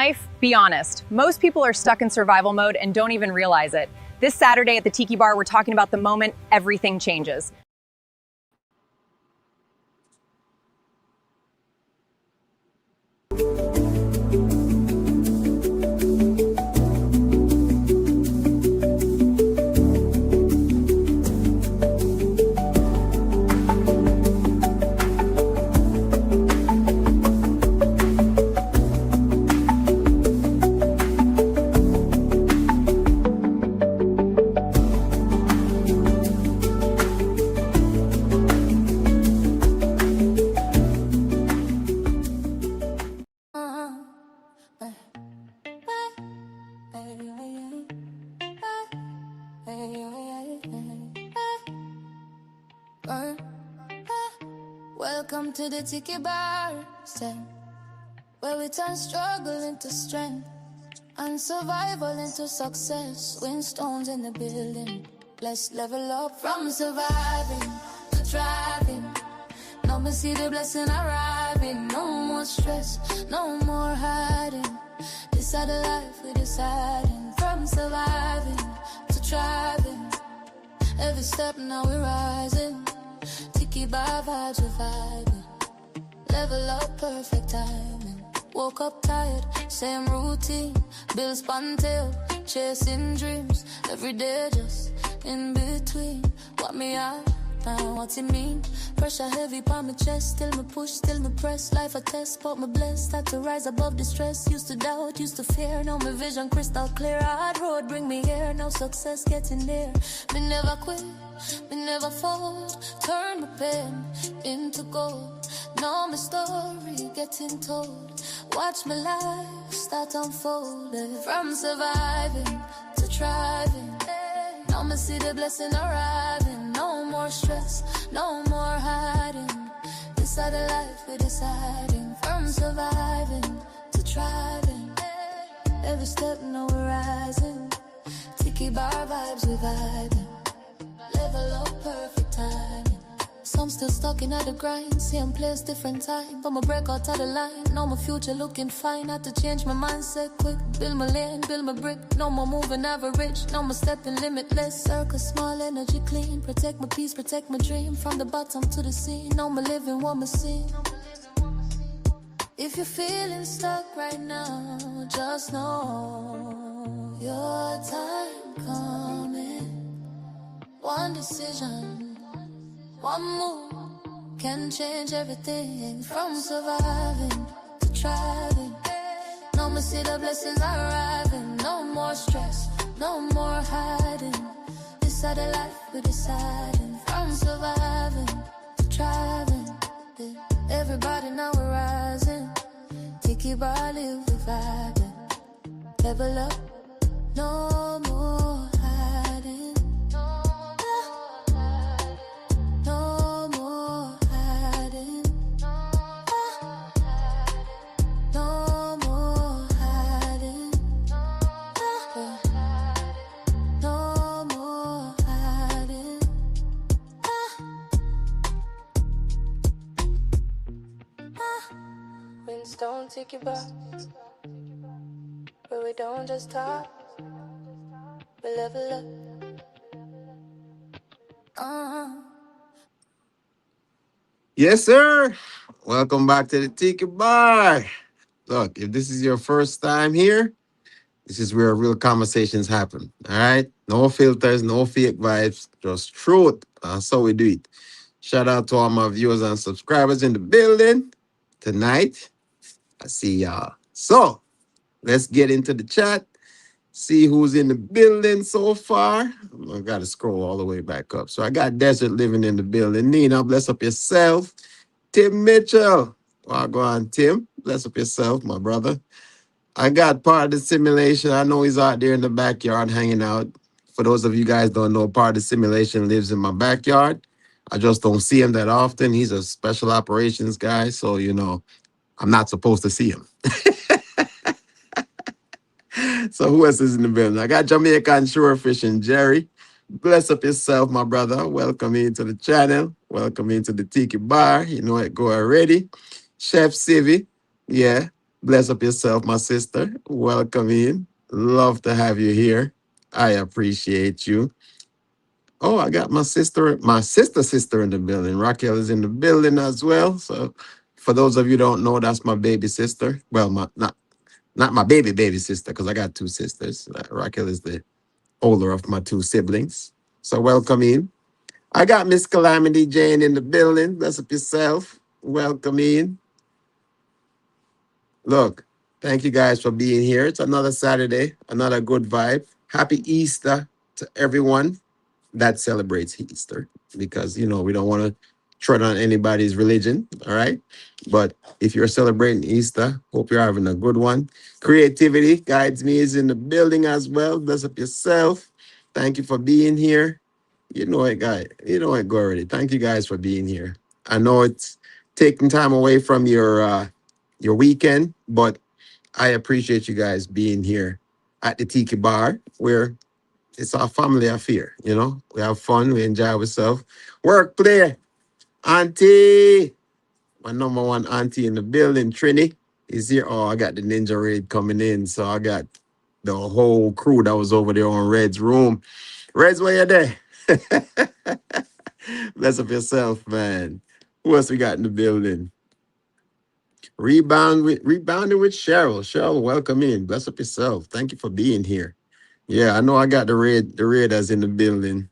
life? Be honest. Most people are stuck in survival mode and don't even realize it. This Saturday at the Tiki Bar, we're talking about the moment everything changes. Welcome to the Tiki Bar, where we turn struggle into strength and survival into success. Windstones in the building, let's level up from surviving to thriving. Now me see the blessing arriving. No more stress, no more hiding. This is the life we're deciding. From surviving to thriving, every step now we're rising. Tiki Bar vibes reviving. Level up, perfect timing. Woke up tired, same routine. Bills spun tail, chasing dreams. Every day just in between. What me out now, what's it mean? Pressure heavy on my chest, still me push, still me press. Life a test, but me blessed. Had to rise above the stress. Used to doubt, used to fear. Now my vision crystal clear. Hard road bring me here, now success getting there. Me never quit, me never fold. Turn my pain into gold. Now my story getting told. Watch my life start unfolding. From surviving to thriving. Now me see the blessing arriving. No more stress, no more hiding. This is the life we're deciding. From surviving to thriving. Every step now we're rising. Tiki Bar vibes we vibing. Level up, perfect timing. Some still stuck in at the grind. Same place, different time. But my break out of the line. Now my future looking fine. Had to change my mindset quick. Build my lane, build my brick. No more moving average. Now my stepping limitless. Circle small, energy clean. Protect my peace, protect my dream. From the bottom to the sea. Now my living what my see. If you're feeling stuck right now, just know your time coming. One decision, one move can change everything. From surviving to thriving. Now me see the blessings arriving. No more stress, no more hiding. This is the life we're deciding. From surviving to thriving. Everybody now we're rising. Tiki Bar live the vibing. Level up, no more hiding. No more hiding. No more hiding. No more hiding. Windstone Tiki Bar, but we don't just talk, we level up. Yes, sir. Welcome back to the Tiki Bar. Look, if this is your first time here, this is where real conversations happen. All right? No filters, no fake vibes, just truth. That's how we do it. Shout out to all my viewers and subscribers in the building tonight. I see y'all. So, let's get into the chat. See who's in the building so far. I got to scroll all the way back up. So I got Desert Living in the building. Nina, bless up yourself. Tim Mitchell. Well, go on, Tim. Bless up yourself, my brother. I got part of the simulation. I know he's out there in the backyard hanging out. For those of you guys don't know, part of the simulation lives in my backyard. I just don't see him that often. He's a special operations guy. So, I'm not supposed to see him. So who else is in the building? I got Jamaican Shorefish and Jerry. Bless up yourself, my brother. Welcome into the channel. Welcome into the Tiki Bar. You know it, go already. Chef Civi. Yeah. Bless up yourself, my sister. Welcome in. Love to have you here. I appreciate you. Oh, I got my sister in the building. Raquel is in the building as well. So for those of you who don't know, that's my baby sister. Well, my not my baby sister, because I got two sisters. Raquel is the older of my two siblings. So welcome in. I got Miss Calamity Jane in the building. Bless up yourself. Welcome in. Look, thank you guys for being here. It's another Saturday, another good vibe. Happy Easter to everyone that celebrates Easter, because we don't want to tread on anybody's religion. All right. But if you're celebrating Easter, hope you're having a good one. Creativity Guides Me is in the building as well. Bless up yourself. Thank you for being here. You know it, guy. You know it, go already. Thank you guys for being here. I know it's taking time away from your weekend, but I appreciate you guys being here at the Tiki Bar, where it's our family affair. We have fun, we enjoy ourselves. Work, play, auntie. My number one auntie in the building, Trini, is here. Oh, I got the Ninja Raid coming in, so I got the whole crew that was over there on Red's room. Red's, where you there? Bless up yourself, man. Who else we got in the building? Rebounding with Cheryl. Cheryl, welcome in. Bless up yourself. Thank you for being here. Yeah, I know I got the Raiders in the building.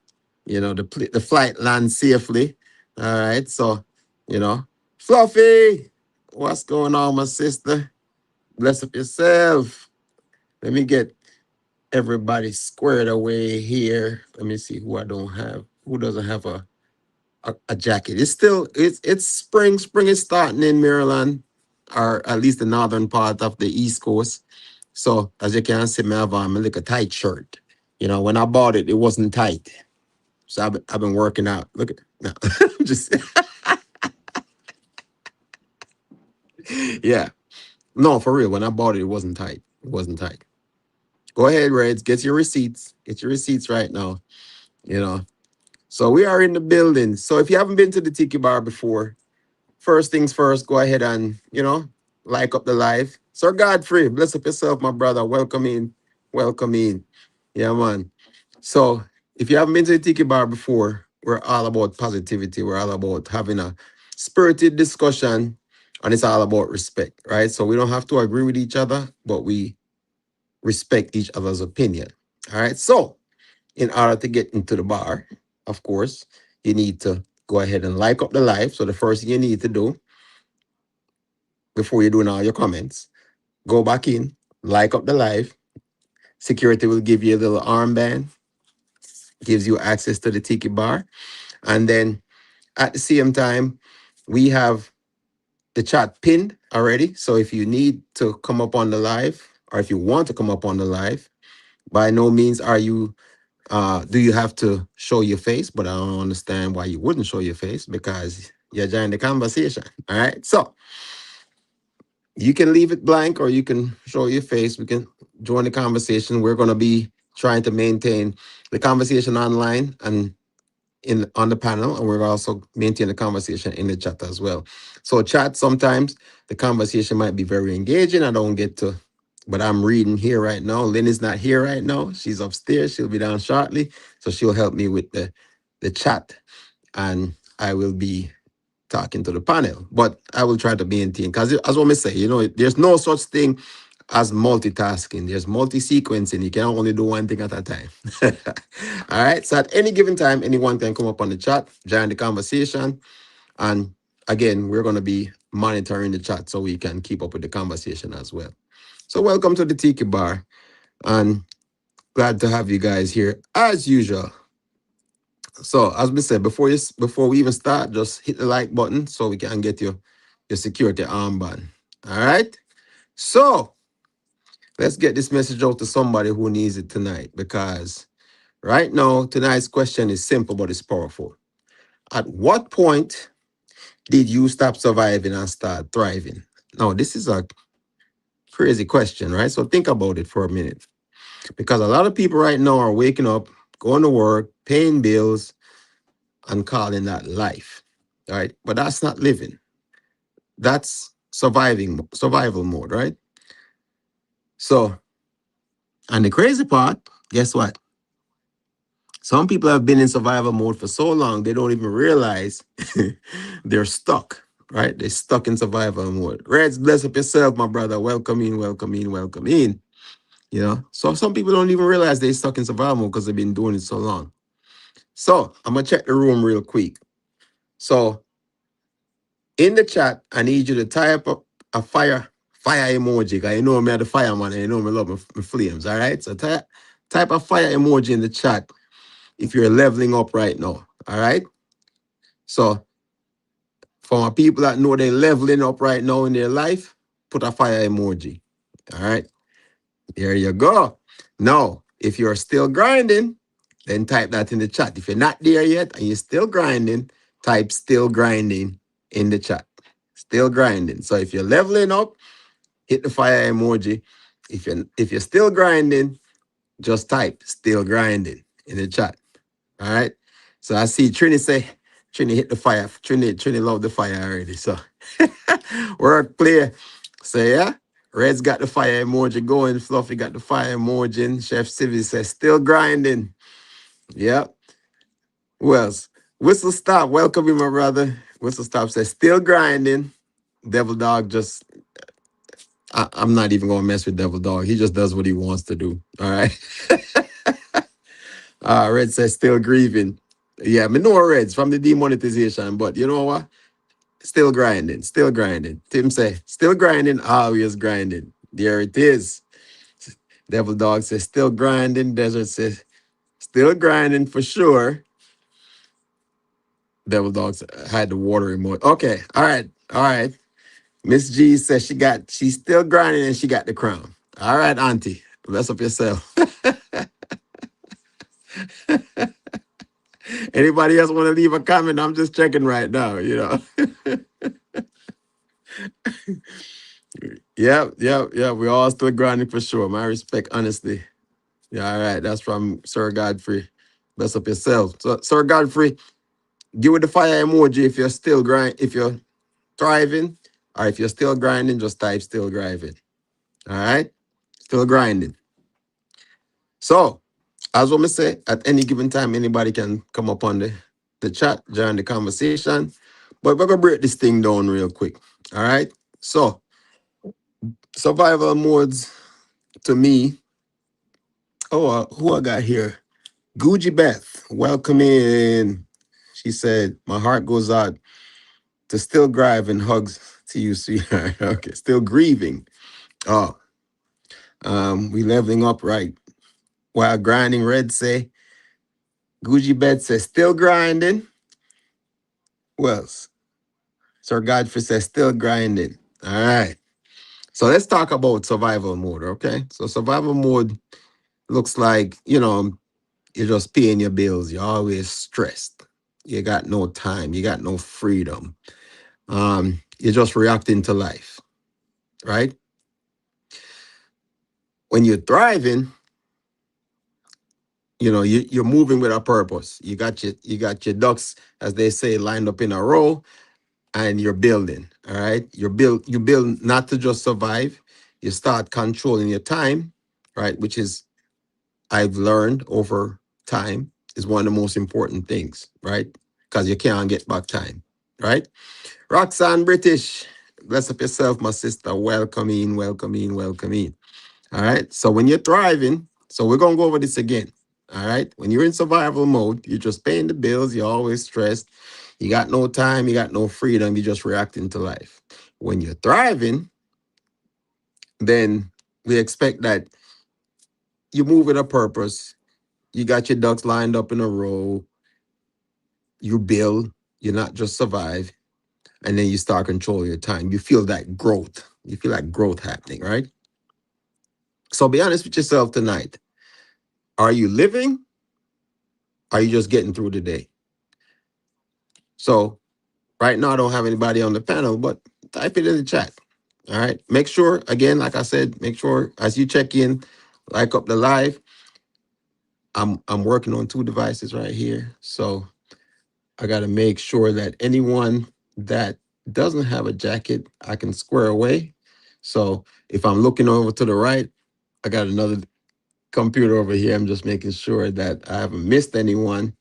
The flight lands safely. All right, so you know, Fluffy, what's going on, my sister? Bless up yourself. Let me get everybody squared away here. Let me see who I don't have. Who doesn't have a jacket? It's spring. Spring is starting in Maryland, or at least the northern part of the East Coast. So as you can see, me have a like a tight shirt. When I bought it, it wasn't tight. So I've been working out. Look at no, just yeah. No, for real. When I bought it, it wasn't tight. It wasn't tight. Go ahead, Reds. Get your receipts. Get your receipts right now. You know. So we are in the building. So if you haven't been to the Tiki Bar before, first things first, go ahead and like up the live. Sir Godfrey, bless up yourself, my brother. Welcome in. Welcome in. Yeah, man. So if you haven't been to the Tiki Bar before, we're all about positivity. We're all about having a spirited discussion, and it's all about respect, right? So we don't have to agree with each other, but we respect each other's opinion. All right. So in order to get into the bar, of course, you need to go ahead and like up the live. So the first thing you need to do before you're doing all your comments, go back in, like up the live. Security will give you a little armband, gives you access to the Tiki Bar. And then at the same time, we have the chat pinned already. So if you need to come up on the live, or if you want to come up on the live, by no means do you have to show your face, but I don't understand why you wouldn't show your face, because you're joining the conversation. All right. So you can leave it blank, or you can show your face. We can join the conversation. We're going to be trying to maintain the conversation online and in on the panel, and we're also maintaining the conversation in the chat as well. So chat, sometimes the conversation might be very engaging. I don't get to, but I'm reading here right now. Lynn is not here right now. She's upstairs. She'll be down shortly, so she'll help me with the chat, and I will be talking to the panel. But I will try to maintain, because as what I say, there's no such thing as multitasking. There's multi-sequencing. You can only do one thing at a time. All right. So at any given time, anyone can come up on the chat, join the conversation. And again, we're going to be monitoring the chat so we can keep up with the conversation as well. So welcome to the Tiki Bar. And glad to have you guys here as usual. So as we said, before we even start, just hit the like button so we can get your security armband. All right. So let's get this message out to somebody who needs it tonight, because right now, tonight's question is simple, but it's powerful. At what point did you stop surviving and start thriving? Now, this is a crazy question, right? So think about it for a minute, because a lot of people right now are waking up, going to work, paying bills, and calling that life, right? But that's not living. That's survival mode, right? So, and the crazy part, guess what? Some people have been in survival mode for so long they don't even realize they're stuck. Right? They're stuck in survival mode. Reds, bless up yourself, my brother. Welcome in, welcome in, welcome in. So some people don't even realize they're stuck in survival mode because they've been doing it so long. So I'm gonna check the room real quick. So in the chat, I need you to type up a fire emoji. Cause you know me, the fireman, and you know me love my flames. All right. So type a fire emoji in the chat if you're leveling up right now. All right. So for my people that know they're leveling up right now in their life, put a fire emoji. All right. There you go. Now, if you're still grinding, then type that in the chat. If you're not there yet and you're still grinding, type still grinding in the chat. Still grinding. So if you're leveling up, hit the fire emoji. If you're still grinding, just type still grinding in the chat. All right. So I see Trini say, Trini hit the fire. Trini love the fire already. So work clear. So yeah. Red's got the fire emoji going. Fluffy got the fire emoji. Chef Civi says still grinding. Yep. Who else? Whistle Stop. Welcome in, my brother. Whistle Stop says still grinding. Devil Dog just I'm not even gonna mess with Devil Dog. He just does what he wants to do. All right. Red says still grieving. Yeah, me know Reds from the demonetization, but you know what? Still grinding, still grinding. Tim say, still grinding, always grinding. There it is. Devil Dog says, still grinding. Desert says, still grinding for sure. Devil Dog had the water remote. Okay, all right, all right. Miss G says she's still grinding and she got the crown. All right, Auntie, bless up yourself. Anybody else want to leave a comment? I'm just checking right now. Yep. We all still grinding for sure. My respect, honestly. Yeah, all right. That's from Sir Godfrey. Bless up yourself. So, Sir Godfrey, give it the fire emoji if you're still if you're thriving, or if you're still grinding, just type still grinding. All right? Still grinding. So, as what I say, at any given time, anybody can come up on the chat, join the conversation. But we're gonna break this thing down real quick. All right. So, survival modes to me. Oh, who I got here? Gucci Beth, welcome in. She said, my heart goes out to still grieve and hugs to you, sweetheart. Okay, still grieving. Oh, we leveling up right while grinding. Red say, Gucci Beth says, still grinding. Who else? Sir Godfrey says, still grinding. All right. So let's talk about survival mode, okay? So survival mode looks like, you're just paying your bills. You're always stressed. You got no time. You got no freedom. You're just reacting to life, right? When you're thriving, you're moving with a purpose. You got your ducks, as they say, lined up in a row, and you're building. All right, you build not to just survive. You start controlling your time, right? Which is I've learned over time is one of the most important things, right? Because you can't get back time, right? Roxanne British, bless up yourself, my sister. Welcome in, welcome in, welcome in. All right. So when you're thriving, so we're gonna go over this again. All right. When you're in survival mode, you're just paying the bills, you're always stressed, you got no time, you got no freedom, you're just reacting to life. When you're thriving, then we expect that you move with a purpose, you got your ducks lined up in a row, you build, you not just survive, and then you start controlling your time. You feel that growth. You feel like growth happening, right? So be honest with yourself tonight. Are you living? Are you just getting through the day? So right now I don't have anybody on the panel, but type it in the chat. All right. Make sure, again, like I said, make sure as you check in, like up the live. I'm working on two devices right here. So I gotta make sure that anyone that doesn't have a jacket, I can square away. So if I'm looking over to the right, I got another computer over here. I'm just making sure that I haven't missed anyone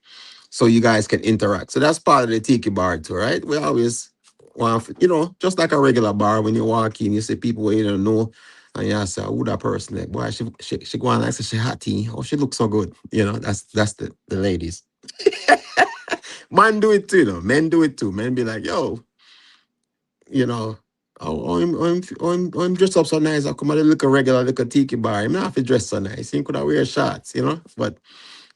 so you guys can interact. So that's part of the Tiki Bar too, right? We always want, just like a regular bar, when you walk in, you see people where you don't know, and you ask, who that person? Like, boy, she go on like say she hot tea. Oh, she looks so good. That's the ladies. Man do it too, Men do it too. Men be like, yo, you know, I'm dressed up so nice. I come out look a regular, look a tiki bar. I'm not have to dress so nice. You could have wear shorts, But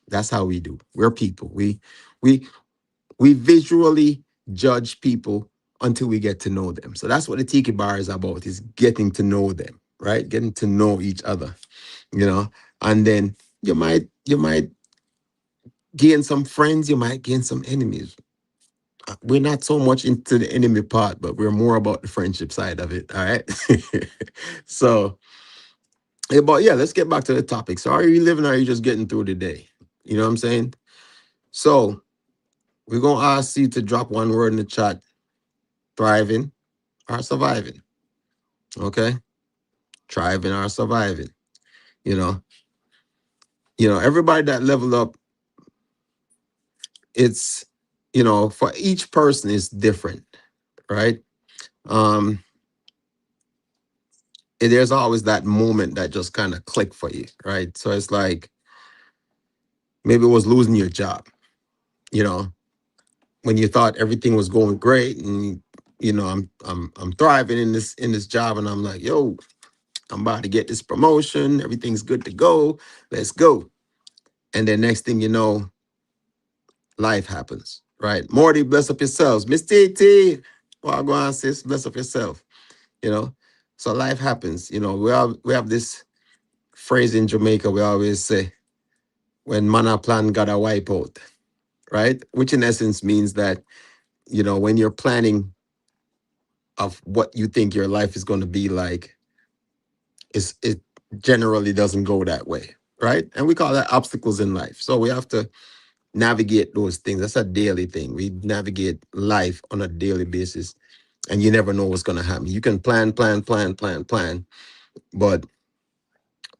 that's how we do. We're people. We we visually judge people until we get to know them. So that's what the tiki bar is about, is getting to know them, right? Getting to know each other, you know. And then you might gain some friends, you might gain some enemies. We're not so much into the enemy part, but we're more about the friendship side of it. All right. So, but yeah, let's get back to the topic. So, are you living or are you just getting through the day? You know what I'm saying? So, we're going to ask you to drop one word in the chat: thriving or surviving. Okay. Thriving or surviving. You know, everybody that leveled up, it's, for each person is different, right? Um, there's always that moment that just kind of click for you, right? So it's like maybe it was losing your job, you know, when you thought everything was going great, and I'm thriving in this job, and I'm like, yo, I'm about to get this promotion, everything's good to go, let's go. And then next thing you know, life happens, right? Morty, bless up yourselves. Miss TT, well, go on, sis, bless up yourself, you know. So life happens, we have this phrase in Jamaica we always say, when man a plan, God a wipe out, right? Which in essence means that, when you're planning of what you think your life is going to be like, it generally doesn't go that way, right? And we call that obstacles in life. So we have to navigate those things. That's a daily thing. We navigate life on a daily basis, and you never know what's going to happen. You can plan, plan, plan, plan, plan, but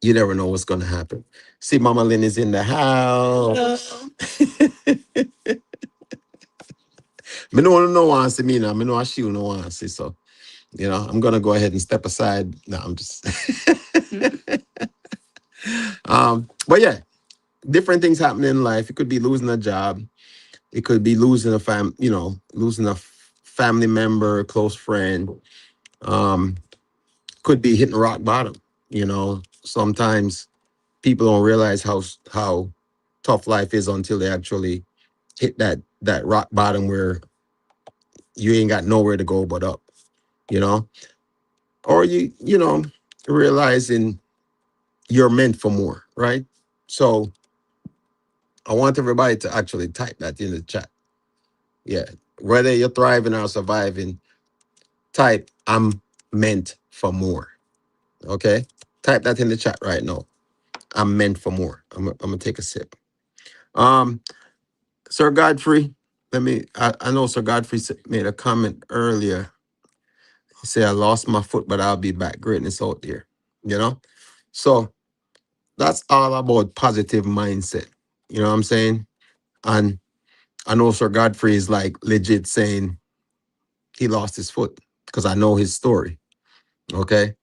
you never know what's going to happen. See, Mama Lynn is in the house. Me no one see me now. Me know she no one see. So, I'm gonna go ahead and step aside. No, I'm just but yeah, different things happen in life. It could be losing a job, it could be losing losing a family member, a close friend. Um, could be hitting rock bottom. Sometimes people don't realize how tough life is until they actually hit that rock bottom where you ain't got nowhere to go but up, you know? Or you realizing you're meant for more, right? So I want everybody to actually type that in the chat. Yeah. Whether you're thriving or surviving, type I'm meant for more. Okay? Type that in the chat right now. I'm meant for more. I'm gonna take a sip. Um, Sir Godfrey, I know Sir Godfrey made a comment earlier. He said, I lost my foot, but I'll be back. Greatness out there. You know? So that's all about positive mindset. You know what I'm saying? And I know Sir Godfrey is like legit saying he lost his foot because I know his story. Okay.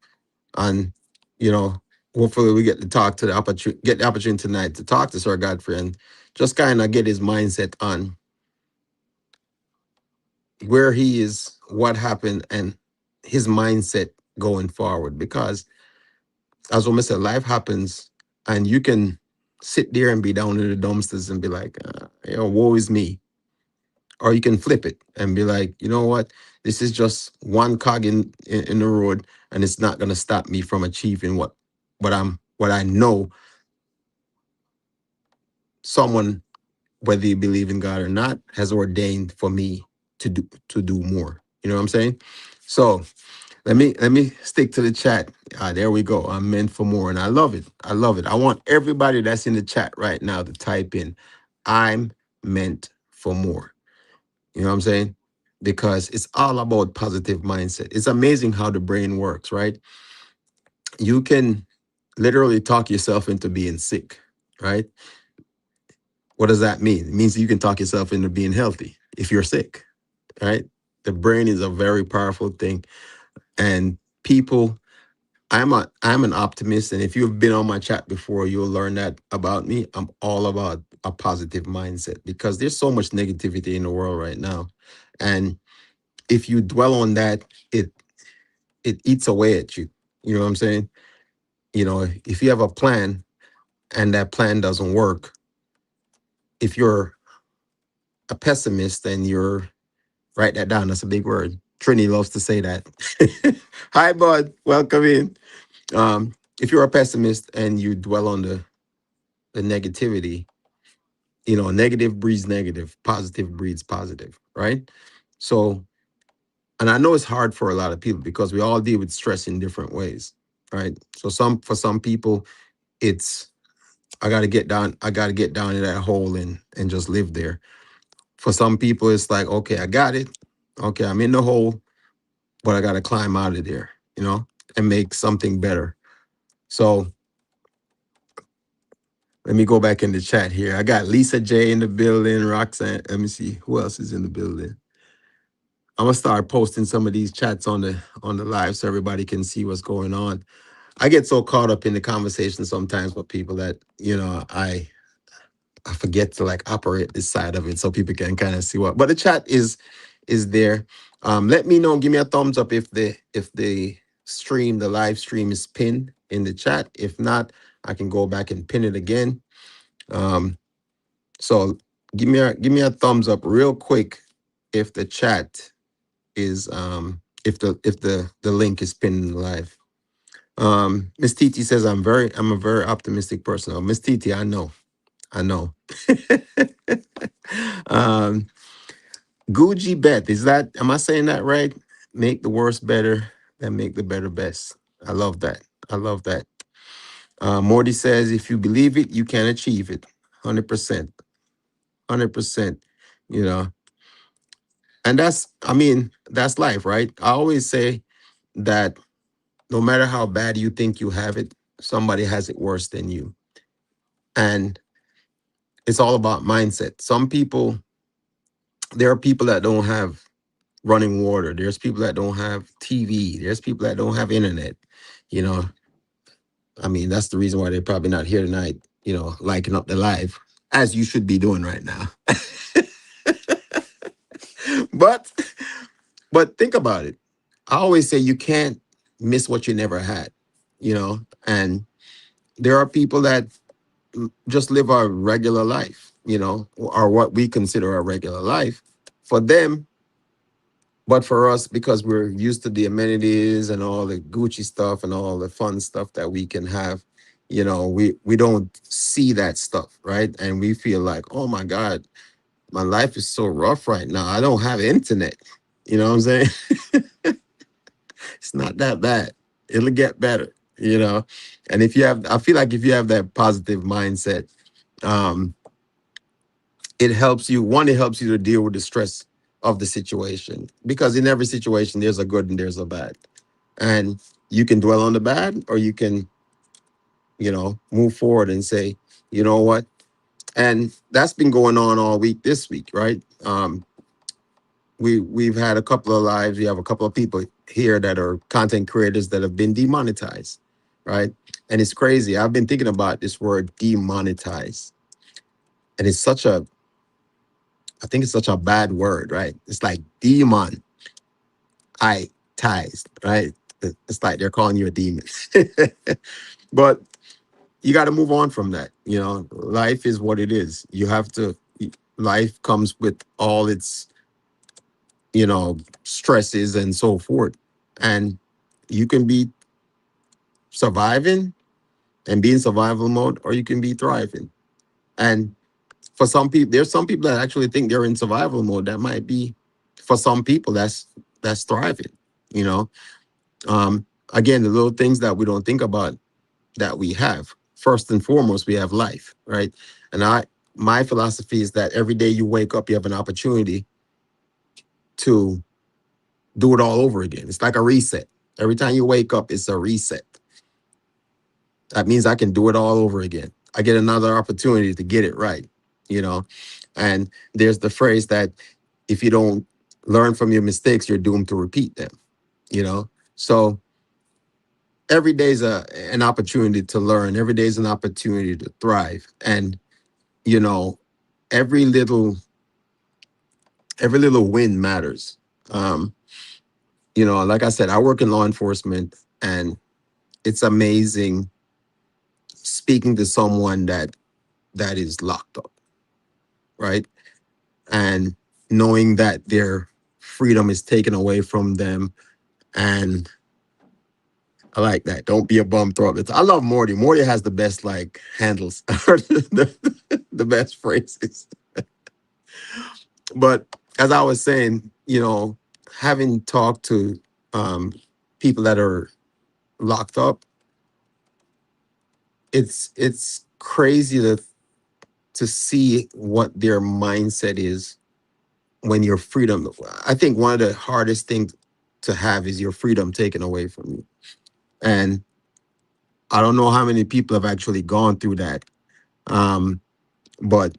And, you know, hopefully we get to talk to get the opportunity tonight to talk to Sir Godfrey and just kind of get his mindset on where he is, what happened, and his mindset going forward. Because as Omar said, life happens, and you can sit there and be down in the dumpsters and be like, woe is me. Or you can flip it and be like, you know what? This is just one cog in the road, and it's not gonna stop me from achieving what I know someone, whether you believe in God or not, has ordained for me to do more. You know what I'm saying? So let me stick to the chat. There we go. I'm meant for more, and I love it. I love it. I want everybody that's in the chat right now to type in, I'm meant for more. You know what I'm saying? Because it's all about positive mindset. It's amazing how the brain works, right? You can literally talk yourself into being sick, right? What does that mean? It means you can talk yourself into being healthy if you're sick, right? The brain is a very powerful thing. And people, I'm an optimist. And if you've been on my chat before, you'll learn that about me. I'm all about a positive mindset because there's so much negativity in the world right now. And if you dwell on that, it it eats away at you. You know what I'm saying? You know, if you have a plan and that plan doesn't work, if you're a pessimist and you're write that down, that's a big word. Trini loves to say that. Hi, bud. Welcome in. If you're a pessimist and you dwell on the negativity, you know, negative breeds negative, positive breeds positive, right? So, and I know it's hard for a lot of people because we all deal with stress in different ways, right? So for some people, it's I gotta get down in that hole and just live there. For some people, it's like, okay, I got it. Okay, I'm in the hole, but I gotta climb out of there, you know, and make something better. So let me go back in the chat here. I got Lisa J in the building, Roxanne. Let me see who else is in the building. I'm gonna start posting some of these chats on the live so everybody can see what's going on. I get so caught up in the conversation sometimes with people that I forget to like operate this side of it so people can kind of see what. But the chat is there. Let me know. Give me a thumbs up if the stream, the live stream is pinned in the chat. If not, I can go back and pin it again. Um, so give me a thumbs up real quick if the chat is if the link is pinned in live. Miss Titi says I'm a very optimistic person. Oh, Miss Titi, I know. I know. um Gucci Beth, is that am I saying that right? Make the worst better and make the better best. I love that. I love that. Morty says if you believe it, you can achieve it. 100%. 100%. You know, and I mean, that's life, right? I always say that no matter how bad you think you have it, somebody has it worse than you. And it's all about mindset. There are people that don't have running water. There's people that don't have TV. There's people that don't have internet. You know, I mean, that's the reason why they're probably not here tonight, you know, liking up the live, as you should be doing right now. but think about it. I always say you can't miss what you never had, you know, and there are people that just live a regular life, you know, or what we consider a regular life. For them, but for us, because we're used to the amenities and all the Gucci stuff and all the fun stuff that we can have, you know, we don't see that stuff, right? And we feel like, oh my God, my life is so rough right now. I don't have internet. You know what I'm saying? It's not that bad. It'll get better, you know. And if you have, I feel like if you have that positive mindset, um, it helps you. One, it helps you to deal with the stress of the situation because in every situation there's a good and there's a bad, and you can dwell on the bad or you can, you know, move forward and say, you know what. And that's been going on all week this week, right? We've had a couple of lives. We have a couple of people here that are content creators that have been demonetized, right? And it's crazy. I've been thinking about this word demonetize, and I think it's such a bad word, right? It's like demon, right? It's like they're calling you a demon. But you got to move on from that. You know, life is what it is. You have to, life comes with all its, you know, stresses and so forth. And you can be surviving and be in survival mode, or you can be thriving. And for some people, there's some people that actually think they're in survival mode. That might be, for some people, that's thriving, you know. Again, the little things that we don't think about that we have. First and foremost, we have life, right? And my philosophy is that every day you wake up, you have an opportunity to do it all over again. It's like a reset. Every time you wake up, it's a reset. That means I can do it all over again. I get another opportunity to get it right, you know. And there's the phrase that if you don't learn from your mistakes, you're doomed to repeat them, you know. So every day is an opportunity to learn. Every day is an opportunity to thrive. And, you know, every little every little win matters. Um, like I said, I work in law enforcement, and it's amazing speaking to someone that is locked up, right? And knowing that their freedom is taken away from them. And I like that. Don't be a bum, throw up. I love Morty. Morty has the best like handles, or the best phrases. But as I was saying, having talked to um, people that are locked up, it's crazy to see what their mindset is when your freedom. I think one of the hardest things to have is your freedom taken away from you. And I don't know how many people have actually gone through that. Um, but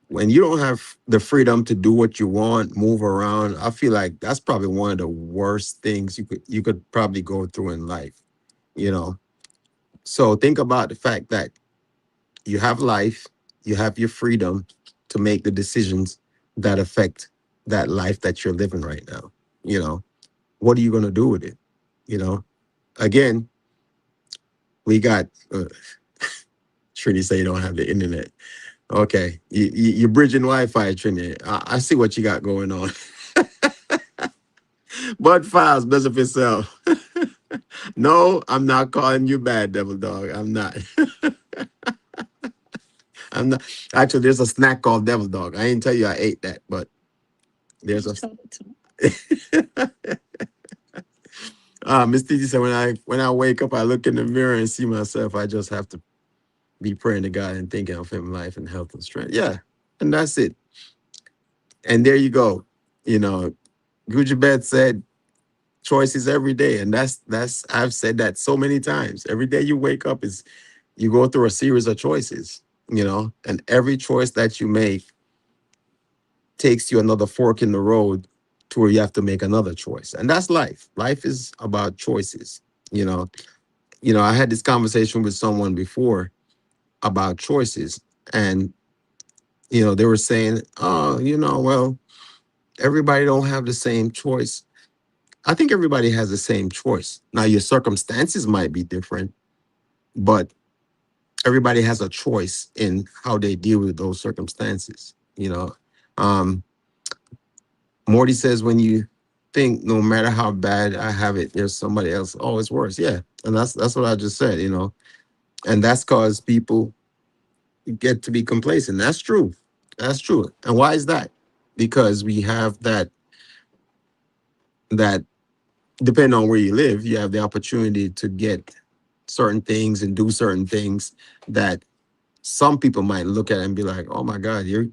when you don't have the freedom to do what you want, move around, I feel like that's probably one of the worst things you could probably go through in life, you know. So think about the fact that you have life, you have your freedom to make the decisions that affect that life that you're living right now. You know, what are you going to do with it? You know, again, we got Trini say you don't have the internet. Okay, you're bridging Wi-Fi, Trini. I see what you got going on. But files, best of yourself. No, I'm not calling you bad, devil dog. I'm not. I'm not. Actually, there's a snack called devil dog. I ain't tell you I ate that, but there's a. Miss Titi said when I wake up, I look in the mirror and see myself. I just have to be praying to God and thinking of Him, life and health and strength. Yeah, and that's it. And there you go. You know, Gucci Bed said choices every day, and that's I've said that so many times. Every day you wake up is you go through a series of choices. And every choice that you make takes you another fork in the road to where you have to make another choice, and that's life. Life is about choices. You know, I had this conversation with someone before about choices, and they were saying, "Oh, well, everybody don't have the same choice." I think everybody has the same choice. Now, your circumstances might be different, but everybody has a choice in how they deal with those circumstances. Um, Morty says, when you think no matter how bad I have it, there's somebody else. Oh, it's worse. Yeah, and that's what I just said. And that's cause people get to be complacent. That's true. That's true. And why is that? Because we have that depending on where you live, you have the opportunity to get certain things and do certain things that some people might look at and be like, "Oh my God, you're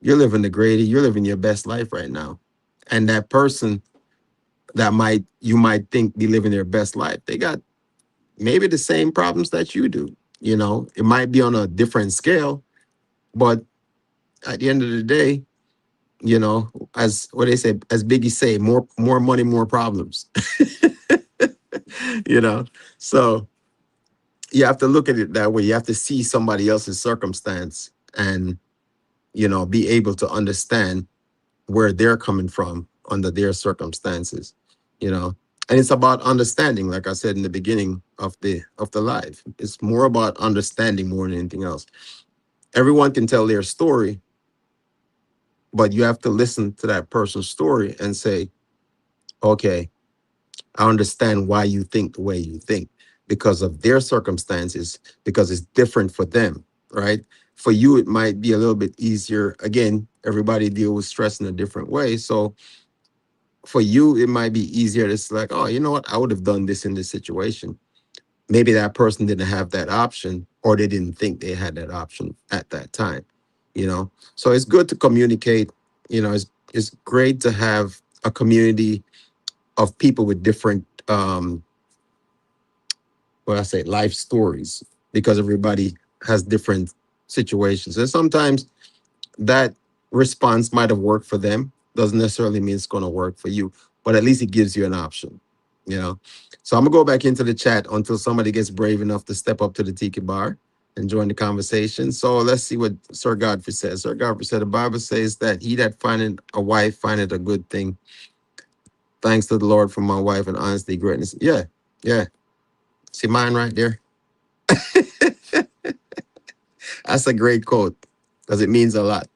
living the greatest, you're living your best life right now." And that person that you might think be living their best life, they got maybe the same problems that you do. It might be on a different scale, but at the end of the day, as what they say, as Biggie say, more money, more problems. you know. So you have to look at it that way. You have to see somebody else's circumstance and be able to understand where they're coming from under their circumstances. You know, and it's about understanding, like I said in the beginning of the life. It's more about understanding more than anything else. Everyone can tell their story, but you have to listen to that person's story and say, okay, I understand why you think the way you think because of their circumstances, because it's different for them, right? For you, it might be a little bit easier. Again, everybody deal with stress in a different way. So for you, it might be easier. It's like, oh, you know what? I would have done this in this situation. Maybe that person didn't have that option or they didn't think they had that option at that time. So it's good to communicate. It's great to have a community of people with different what I say, life stories, because everybody has different situations. And sometimes that response might have worked for them. Doesn't necessarily mean it's going to work for you, but at least it gives you an option, you know? So I'm going to go back into the chat until somebody gets brave enough to step up to the Tiki Bar and join the conversation. So let's see what Sir Godfrey says. Sir Godfrey said, the Bible says that he that findeth a wife findeth a good thing. Thanks to the Lord for my wife and honesty, greatness. Yeah, yeah. See mine right there? That's a great quote because it means a lot,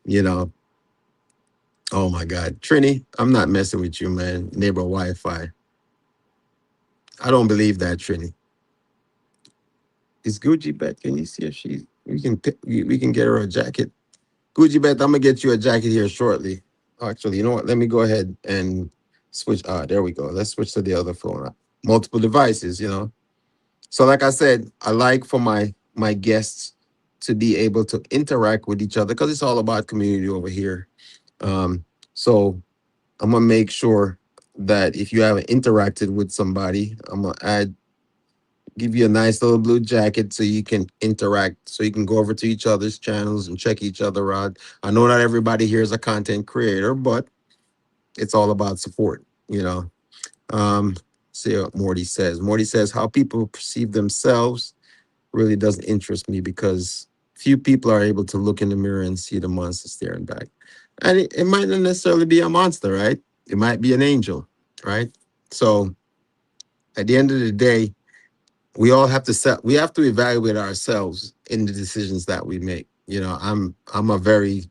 you know. Oh my God. Trini, I'm not messing with you, man. Neighbor Wi-Fi. I don't believe that, Trini. Is Gucci Bet? Can you see if we can get her a jacket? Gucci Bet, I'm gonna get you a jacket here shortly. Actually, you know what? Let me go ahead and switch. There we go. Let's switch to the other phone. Multiple devices, you know. So, like I said, I like for my guests to be able to interact with each other because it's all about community over here. So I'm gonna make sure that if you haven't interacted with somebody, I'm gonna give you a nice little blue jacket so you can interact, so you can go over to each other's channels and check each other out. I know not everybody here is a content creator, but it's all about support, you know. Um, See what Morty says. Morty says how people perceive themselves really doesn't interest me because few people are able to look in the mirror and see the monster staring back. And it might not necessarily be a monster, right? It might be an angel, right? So at the end of the day, we have to evaluate ourselves in the decisions that we make. You know, I'm very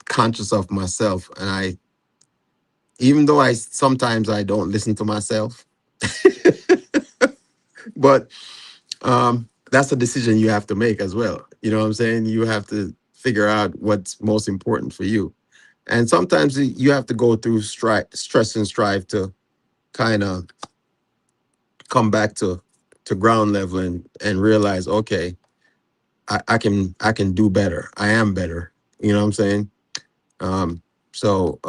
conscious of myself, and I even though I sometimes I don't listen to myself, but that's a decision you have to make as well. You know what I'm saying? You have to figure out what's most important for you. And sometimes you have to go through stress and strive to kind of come back to ground level and realize, okay, I can do better. I am better. You know what I'm saying? Um, so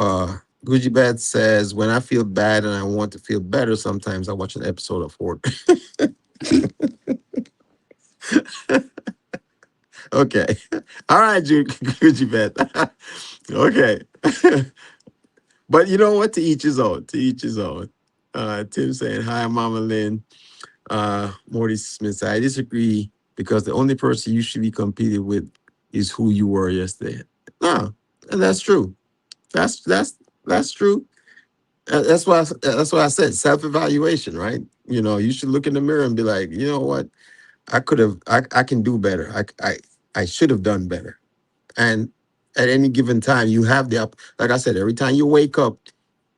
Gucci Bad says, when I feel bad and I want to feel better, sometimes I watch an episode of Ford. Okay. All right, Gucci Bad. Okay. But you know what? To each his own. To each his own. Tim saying, hi, Mama Lynn. Morty Smith, I disagree because the only person you should be competing with is who you were yesterday. No, and that's true. That's true. That's why I said self evaluation, right? You know, you should look in the mirror and be like, you know what, I can do better. I should have done better. And at any given time, you have like I said, every time you wake up,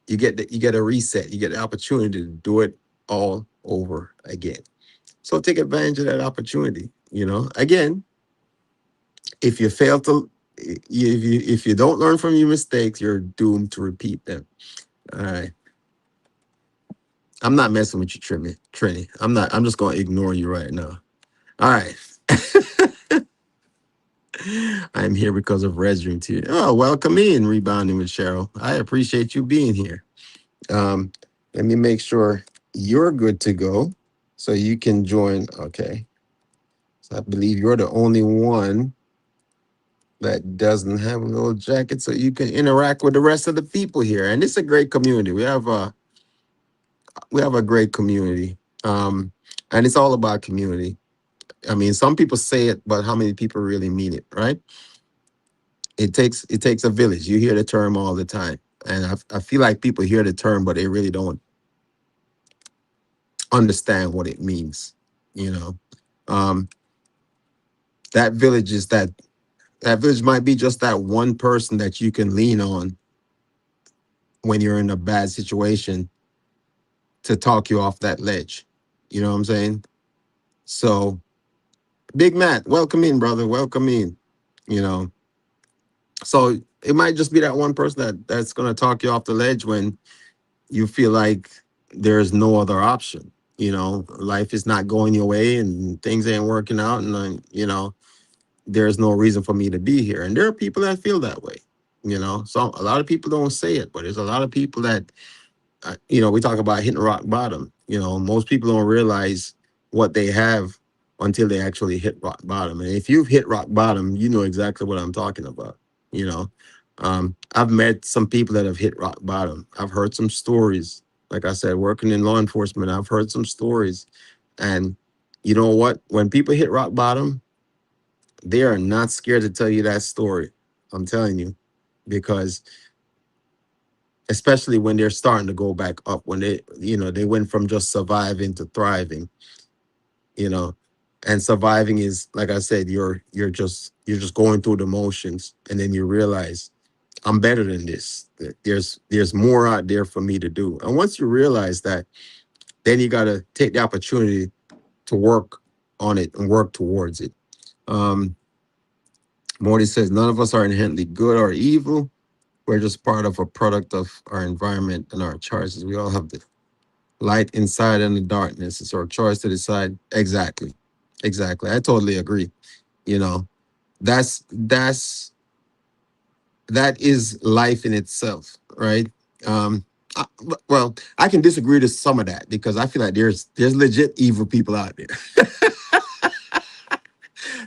you get a reset. You get the opportunity to do it all over again. So take advantage of that opportunity. You know, again, if you fail to, if you don't learn from your mistakes, you're doomed to repeat them. All right. I'm not messing with you, Trini. I'm not. I'm just going to ignore you right now. All right. I'm here because of Restroom Tea. Oh, welcome in, Rebounding with Cheryl. I appreciate you being here. Um, Let me make sure you're good to go so you can join. Okay. So I believe you're the only one that doesn't have a little jacket so you can interact with the rest of the people here. And it's a great community. We have a great community. And it's all about community. I mean, some people say it, but how many people really mean it, right? It takes a village. You hear the term all the time. And I feel like people hear the term, but they really don't understand what it means. You know, um, that village is that village might be just that one person that you can lean on when you're in a bad situation to talk you off that ledge. You know what I'm saying? So, Big Matt, welcome in, brother. Welcome in. You know, so it might just be that one person that's going to talk you off the ledge when you feel like there's no other option. You know, life is not going your way and things ain't working out, and you know, there's no reason for me to be here. And there are people that feel that way. You know, so a lot of people don't say it, but there's a lot of people that you know, we talk about hitting rock bottom. Most people don't realize what they have until they actually hit rock bottom. And if you've hit rock bottom, you know exactly what I'm talking about. You know, I've met some people that have hit rock bottom. I've heard some stories. Like I said, working in law enforcement, I've heard some stories. And you know what? When people hit rock bottom, they are not scared to tell you that story. I'm telling you, because especially when they're starting to go back up, when they went from just surviving to thriving, you know and surviving is, like I said, you're just going through the motions, and then you realize I'm better than this. That there's more out there for me to do. And once you realize that, then you got to take the opportunity to work on it and work towards it. um Morty says none of us are inherently good or evil. We're just part of a product of our environment and our choices. We all have the light inside and the darkness. It's our choice to decide. Exactly. Exactly. I totally agree. You know, that's that is life in itself, right? Um, well, I can disagree to some of that because I feel like there's legit evil people out there.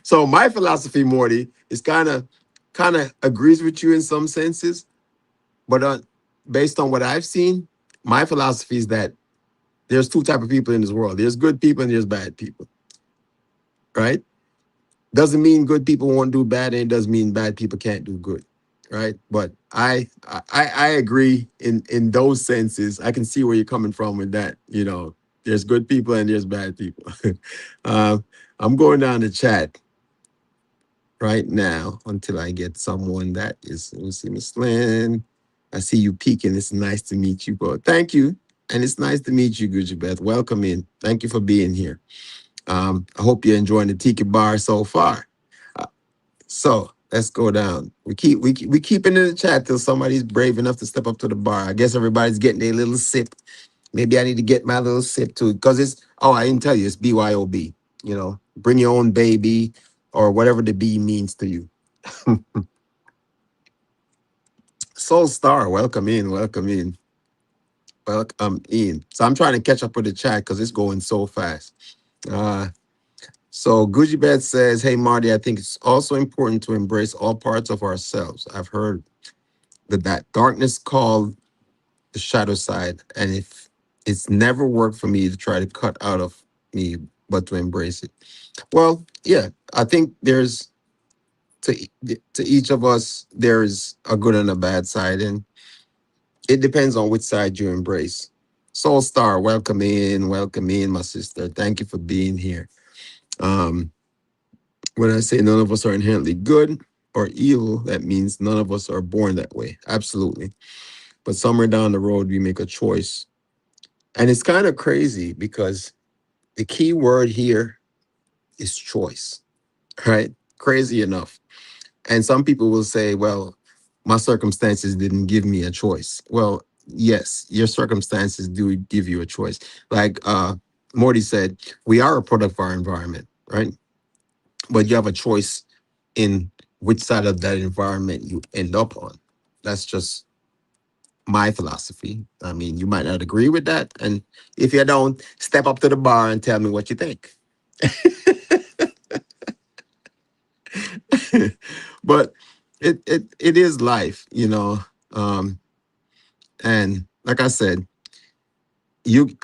So my philosophy, Morty, is kind of agrees with you in some senses, but based on what I've seen, my philosophy is that there's two type of people in this world. There's good people and there's bad people, right? Doesn't mean good people won't do bad, and it doesn't mean bad people can't do good, right? But I agree in those senses. I can see where you're coming from with that. There's good people and there's bad people. uh, I'm going down the chat right now until I get someone that is. Let me see, Miss Lynn. I see you peeking. It's nice to meet you, both. Thank you, and it's nice to meet you, Gucci Beth. Welcome in. Thank you for being here. I hope you're enjoying the Tiki Bar so far. Uh, so let's go down. We keep it in the chat till somebody's brave enough to step up to the bar. I guess everybody's getting their little sip. Maybe I need to get my little sip too, because I didn't tell you, it's BYOB. Bring your own baby or whatever the B means to you. Soul Star, welcome in, welcome in, welcome in. So I'm trying to catch up with the chat because it's going so fast. Uh, So Gucci Bed says, "Hey Marty, I think it's also important to embrace all parts of ourselves. I've heard that darkness called the shadow side, and if it's never worked for me to try to cut out of me, but to embrace it." Well, yeah, I think there's to each of us there's a good and a bad side, and it depends on which side you embrace. Soul Star, welcome in, my sister. Thank you for being here. Um, When I say none of us are inherently good or evil, that means none of us are born that way. Absolutely. But somewhere down the road, we make a choice. And it's kind of crazy because the key word here is choice, right? Crazy enough. And some people will say, well, my circumstances didn't give me a choice. Well, yes, your circumstances do give you a choice. Like Morty said, we are a product of our environment, right? But you have a choice in which side of that environment you end up on. That's just my philosophy. I mean, you might not agree with that. And if you don't, step up to the bar and tell me what you think. But it is life. Um, and like I said,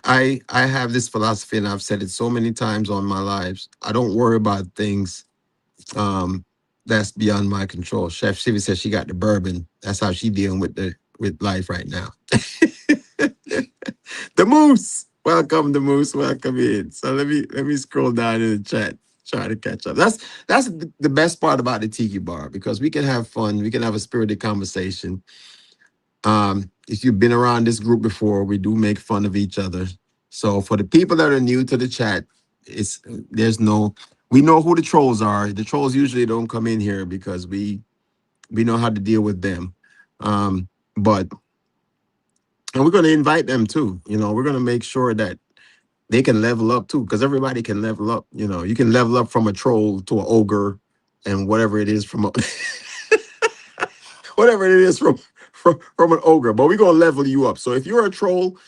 I have this philosophy and I've said it so many times on my lives. I don't worry about things um that's beyond my control. Chef Shivy says she got the bourbon. That's how she dealing with life right now. The Moose, welcome, the Moose, welcome in. So let me scroll down in the chat, try to catch up. That's the best part about the Tiki Bar, because we can have fun, we can have a spirited conversation. If you've been around this group before, we do make fun of each other. So for the people that are new to the chat, it's there's no we know who the trolls are. The trolls usually don't come in here because we know how to deal with them. But and we're going to invite them too. We're going to make sure that they can level up too, because everybody can level up. You can level up from a troll to an ogre, and whatever it is from a whatever it is from an ogre. But we're gonna level you up. So if you're a troll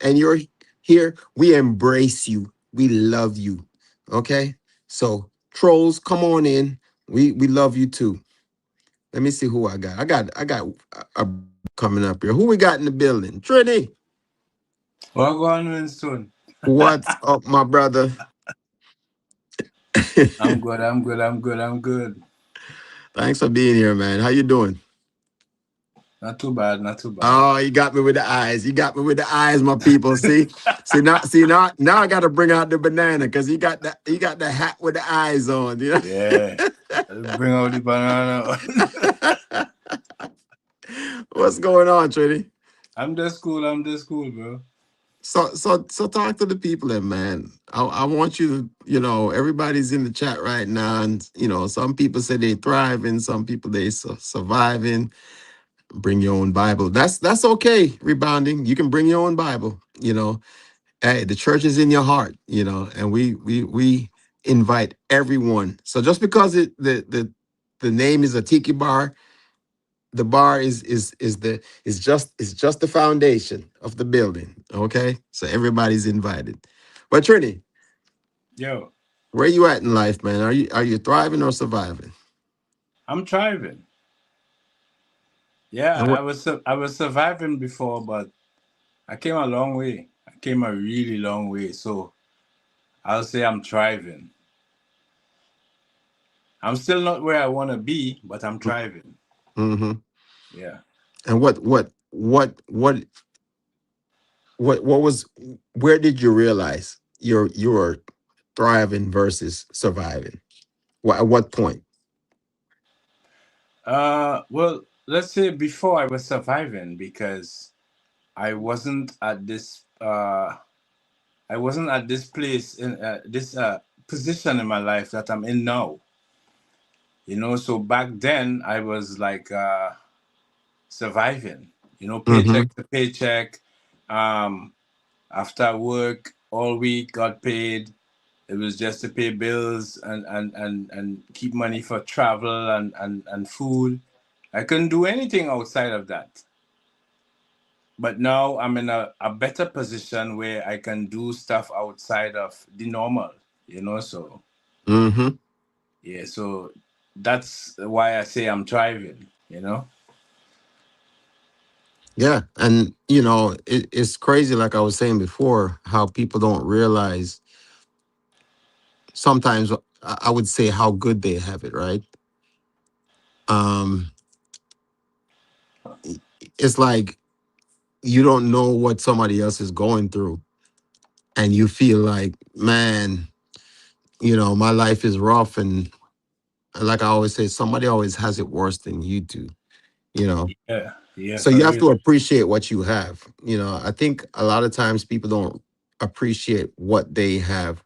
and you're Here, we embrace you. We love you. Okay? So, trolls, come on in. We love you too. Let me see who I got. I got a coming up here. Who we got in the building? Trini. What going on, Winston? What's up, my brother? I'm good, I'm good, I'm good, I'm good. Thanks for being here, man. How you doing? Not too bad, not too bad. Oh, you got me with the eyes. You got me with the eyes, my people. See now I gotta bring out the banana because he got the hat with the eyes on, you Yeah. Bring out the banana. know? What's going on, Trini? I'm just cool, bro. So talk to the people then, man. I want you to, everybody's in the chat right now, and some people say they thriving, some people they surviving. Bring your own Bible. That's okay. Rebounding. You can bring your own Bible. Hey, the church is in your heart. And we invite everyone. So just because the name is a tiki bar, the bar is just the foundation of the building. Okay, so everybody's invited. But Trini, Yo, where you at in life, man? Are you thriving or surviving? I'm thriving. Yeah, And what? I was surviving before, but I came a long way. I came a really long way. So I'll say I'm thriving. I'm still not where I want to be, but I'm thriving. Mm-hmm. Yeah. And what was? Where did you realize you're thriving versus surviving? At what point? Well, let's say before I was surviving because I wasn't at this I wasn't at this place in this position in my life that I'm in now. So back then I was like surviving. Mm-hmm. Paycheck to paycheck. Um, After work all week, got paid. It was just to pay bills and keep money for travel and food. I couldn't do anything outside of that. But now I'm in a better position where I can do stuff outside of the normal, so Mm-hmm. yeah, so that's why I say I'm thriving. Yeah, and it's crazy. Like I was saying before, how people don't realize sometimes. I would say how good they have it, right? Um, it's like you don't know what somebody else is going through, and you feel like, man, my life is rough, and like I always say, somebody always has it worse than you do. You know, Yeah, yeah, so for you have real. to appreciate what you have. I think a lot of times people don't appreciate what they have.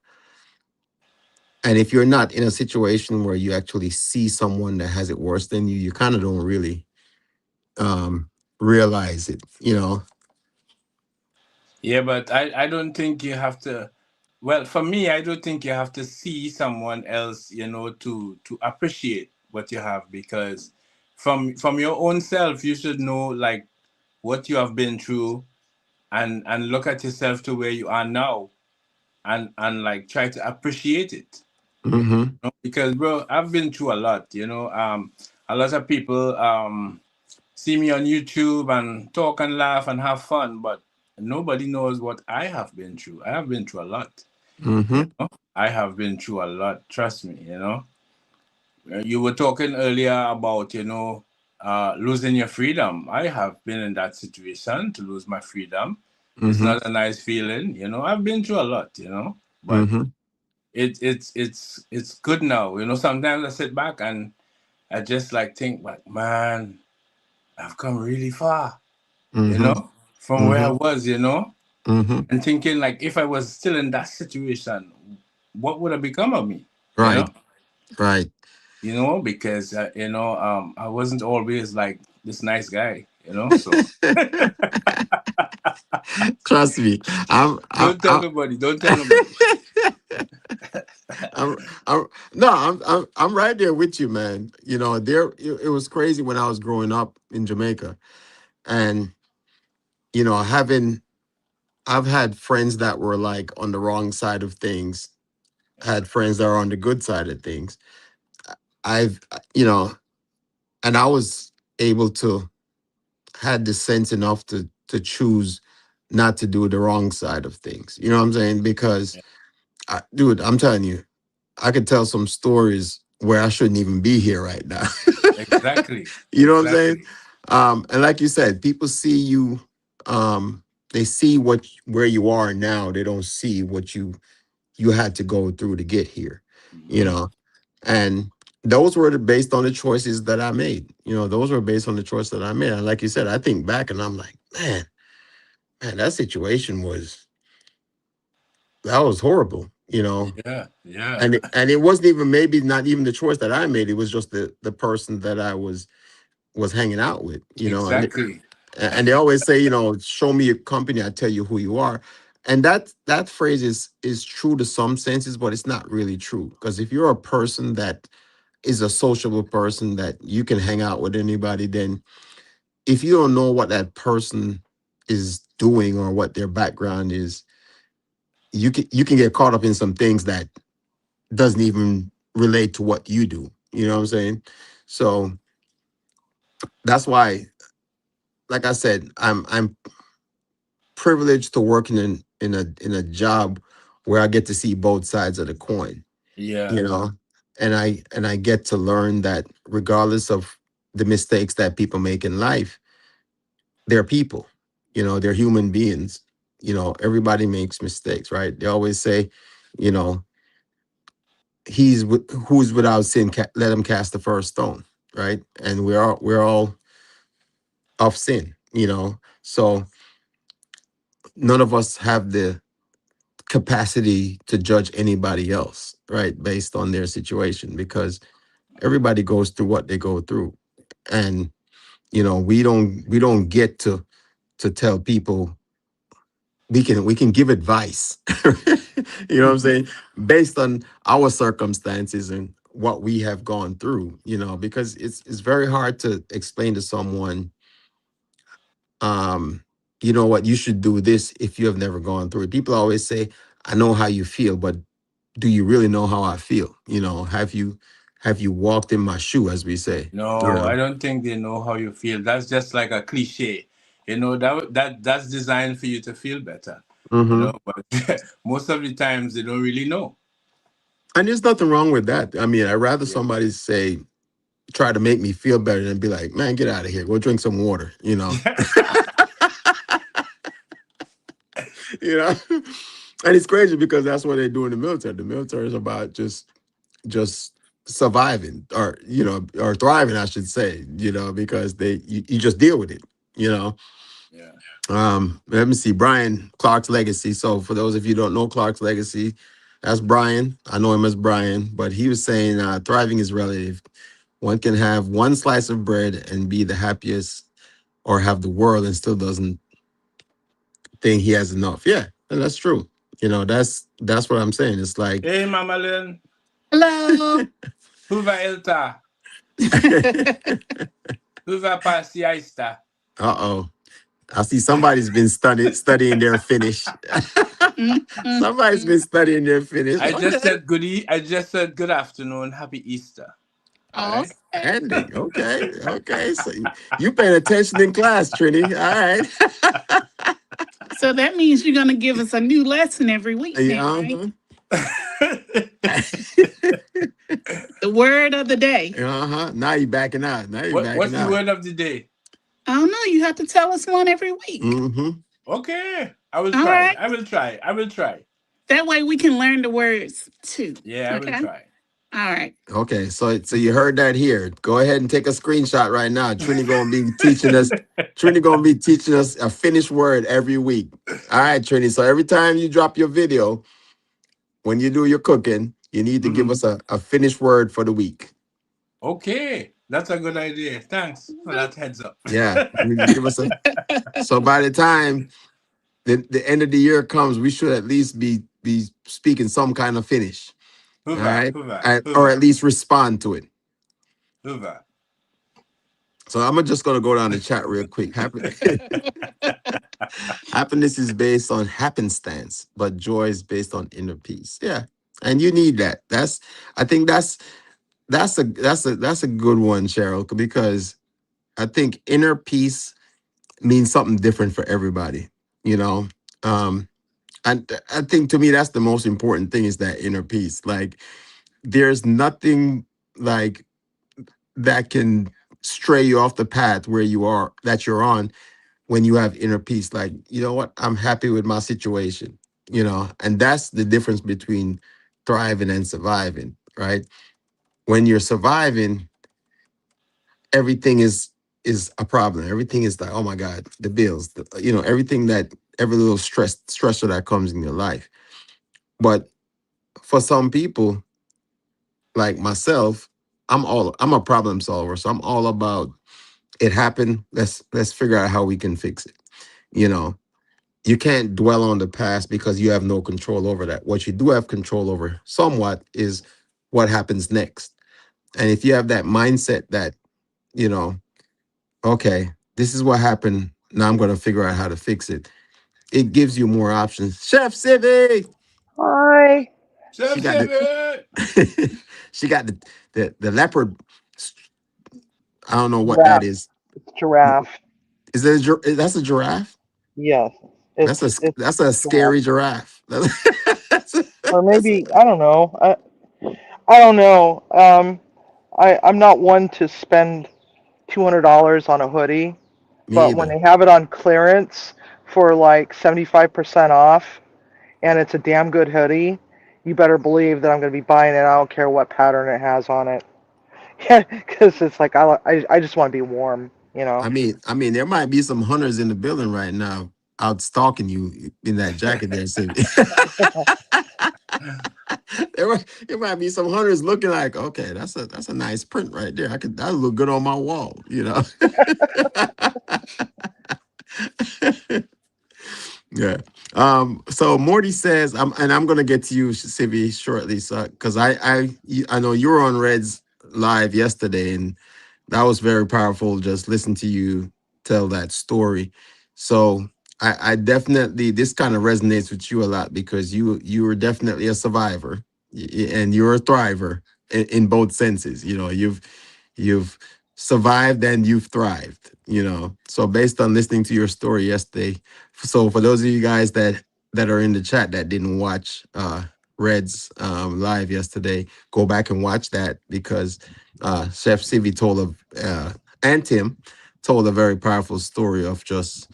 And if you're not in a situation where you actually see someone that has it worse than you kind of don't really realize it. Yeah, but I don't think you have to. Well, for me, I don't think you have to see someone else, to appreciate what you have, because from your own self, you should know like what you have been through, and look at yourself to where you are now, and like try to appreciate it. Mm-hmm. Because bro, I've been through a lot. A lot of people see me on YouTube and talk and laugh and have fun, but nobody knows what I have been through. I have been through a lot. you Mm-hmm. know I have been through a lot, trust me. You were talking earlier about losing your freedom. I have been in that situation to lose my freedom. It's Mm-hmm. not a nice feeling. I've been through a lot. But Mm-hmm. it's good now. Sometimes I sit back and I just like think like, man, I've come really far, you Mm-hmm. know, from where I Mm-hmm. was, Mm-hmm. and thinking like if I was still in that situation, what would have become of me, you know? Right. Right. Because I wasn't always like this nice guy. So Trust me. don't tell nobody, don't tell nobody. I'm, I'm no, I'm right there with you, man. It was crazy when I was growing up in Jamaica, and having I've had friends that were like on the wrong side of things. Had friends that are on the good side of things. I've, and I was able to had the sense enough to choose not to do the wrong side of things. You know what I'm saying? Because, Yeah. dude, I'm telling you, I could tell some stories where I shouldn't even be here right now. Exactly. You know what I'm saying? Exactly. And like you said, people see you. They see where you are now. They don't see what you had to go through to get here. You Hmm. know, and those were based on the choices that I made. Those were based on the choice that I made. And like you said, I think back and I'm like, man, that situation that was horrible. Yeah. Yeah. And it wasn't even maybe not even the choice that I made. It was just the person that I was hanging out with. Exactly. And they always say, show me your company, I tell you who you are. And that phrase is true to some senses, but it's not really true. Because if you're a person that is a sociable person that you can hang out with anybody, then if you don't know what that person is doing or what their background is, you can get caught up in some things that doesn't even relate to what you do. You know what I'm saying? So that's why, like I said, I'm privileged to work in a job where I get to see both sides of the coin, Yeah. you know, and I get to learn that regardless of the mistakes that people make in life, they're people, they're human beings. Everybody makes mistakes, right? They always say, you know, who's without sin, let him cast the first stone, right? And we're all of sin, so none of us have the capacity to judge anybody else, right, based on their situation, because everybody goes through what they go through. And we don't get to tell people. We can give advice. You know what I'm saying? Based on our circumstances and what we have gone through, because it's very hard to explain to someone, you know what, you should do this if you have never gone through it. People always say, I know how you feel, but do you really know how I feel? Have you walked in my shoe, as we say? No, I don't think they know how you feel. That's just like a cliche. That's designed for you to feel better. Hmm. But most of the times they don't really know. And there's nothing wrong with that. I mean, I'd rather Yeah. somebody say, try to make me feel better than be like, man, get out of here. Go drink some water, you know. And it's crazy because that's what they do in the military. The military is about just surviving, or thriving, I should say, because you just deal with it, you know. Yeah. Let me see, Brian, Clark's legacy. So for those of you who don't know Clark's legacy, that's Brian. I know him as Brian, but he was saying thriving is relative. One can have one slice of bread and be the happiest, or have the world and still doesn't think he has enough. Yeah, and that's true. That's what I'm saying. It's like, Hey, Mama Len. Hello. Huva Elta. Huva Pasiaista. uh-oh. I see somebody's been studying their Finnish. Mm, mm, Somebody's mm. been studying their Finnish. Okay. I just said good afternoon, happy Easter. All right. Okay. Ending. Okay. Okay. So you paying attention in class, Trini. All right. So that means you're going to give us a new lesson every week Yeah, then, right? uh-huh. The word of the day. Uh-huh. Now you backing out. Now you What's backing the out. word of the day? I don't know. You have to tell us one every week. Mm-hmm. Okay, I will All try. right. I will try. I will try. That way we can learn the words too. Yeah, I will Okay. try. All right. Okay, so you heard that here. Go ahead and take a screenshot right now. Trini gonna be teaching us. Trini gonna be teaching us a Finnish word every week. All right, Trini. So every time you drop your video, when you do your cooking, you need to give Mhm. us a Finnish word for the week. Okay, that's a good idea. Thanks for that heads up. Yeah, you need to give us a. So by the time the end of the year comes, we should at least be speaking some kind of Finnish. All Huva, right, huva, or huva, at least respond to it. huva. So I'm just gonna go down the chat real quick. Happiness is based on happenstance, but joy is based on inner peace. Yeah, and you need that. I think that's a good one, Cheryl, because I think inner peace means something different for everybody. You know, um, and I think to me that's the most important thing is that inner peace. Like, there's nothing like that can stray you off the path where you are that you're on when you have inner peace. Like, you know what, I'm happy with my situation, and that's the difference between thriving and surviving, right? When you're surviving, everything is a problem. Everything is like, oh my God, the bills, everything, that every little stressor that comes in your life. But for some people like myself, I'm a problem solver, so I'm all about, it happened, let's figure out how we can fix it. you know you can't dwell on the past because you have no control over that. What you do have control over somewhat is what happens next. And if you have that mindset that, you know okay, this is what happened, now I'm going to figure out how to fix it, it gives you more options. Chef Civi, Hi. she Chef got the Seven! she got the leopard. I don't know what that Giraffe. is. It's giraffe. Is that that's a giraffe? Yes. That's a It's that's a giraffe. scary giraffe. Or That's maybe I don't know. I don't know. I'm not one to spend $200 on a hoodie, me but when either. they have it on clearance for like 75% off, and it's a damn good hoodie, you better believe that I'm going to be buying it. I don't care what pattern it has on it. Yeah, because it's like I just want to be warm, you know. I mean, there might be some hunters in the building right now out stalking you in that jacket there, Cindy. There might be some hunters looking like, okay, that's a nice print right there. That'll look good on my wall. Yeah. So Morty says, I'm gonna get to you, Sivi, shortly. So, because I know you were on Red's live yesterday, and that was very powerful. Just listen to you tell that story. So I definitely, this kind of resonates with you a lot because you were definitely a survivor, and you're a thriver in both senses. You've survived and you've thrived. So based on listening to your story yesterday, so for those of you guys that are in the chat that didn't watch Red's live yesterday, go back and watch that because Chef Sivi and Tim told a very powerful story of just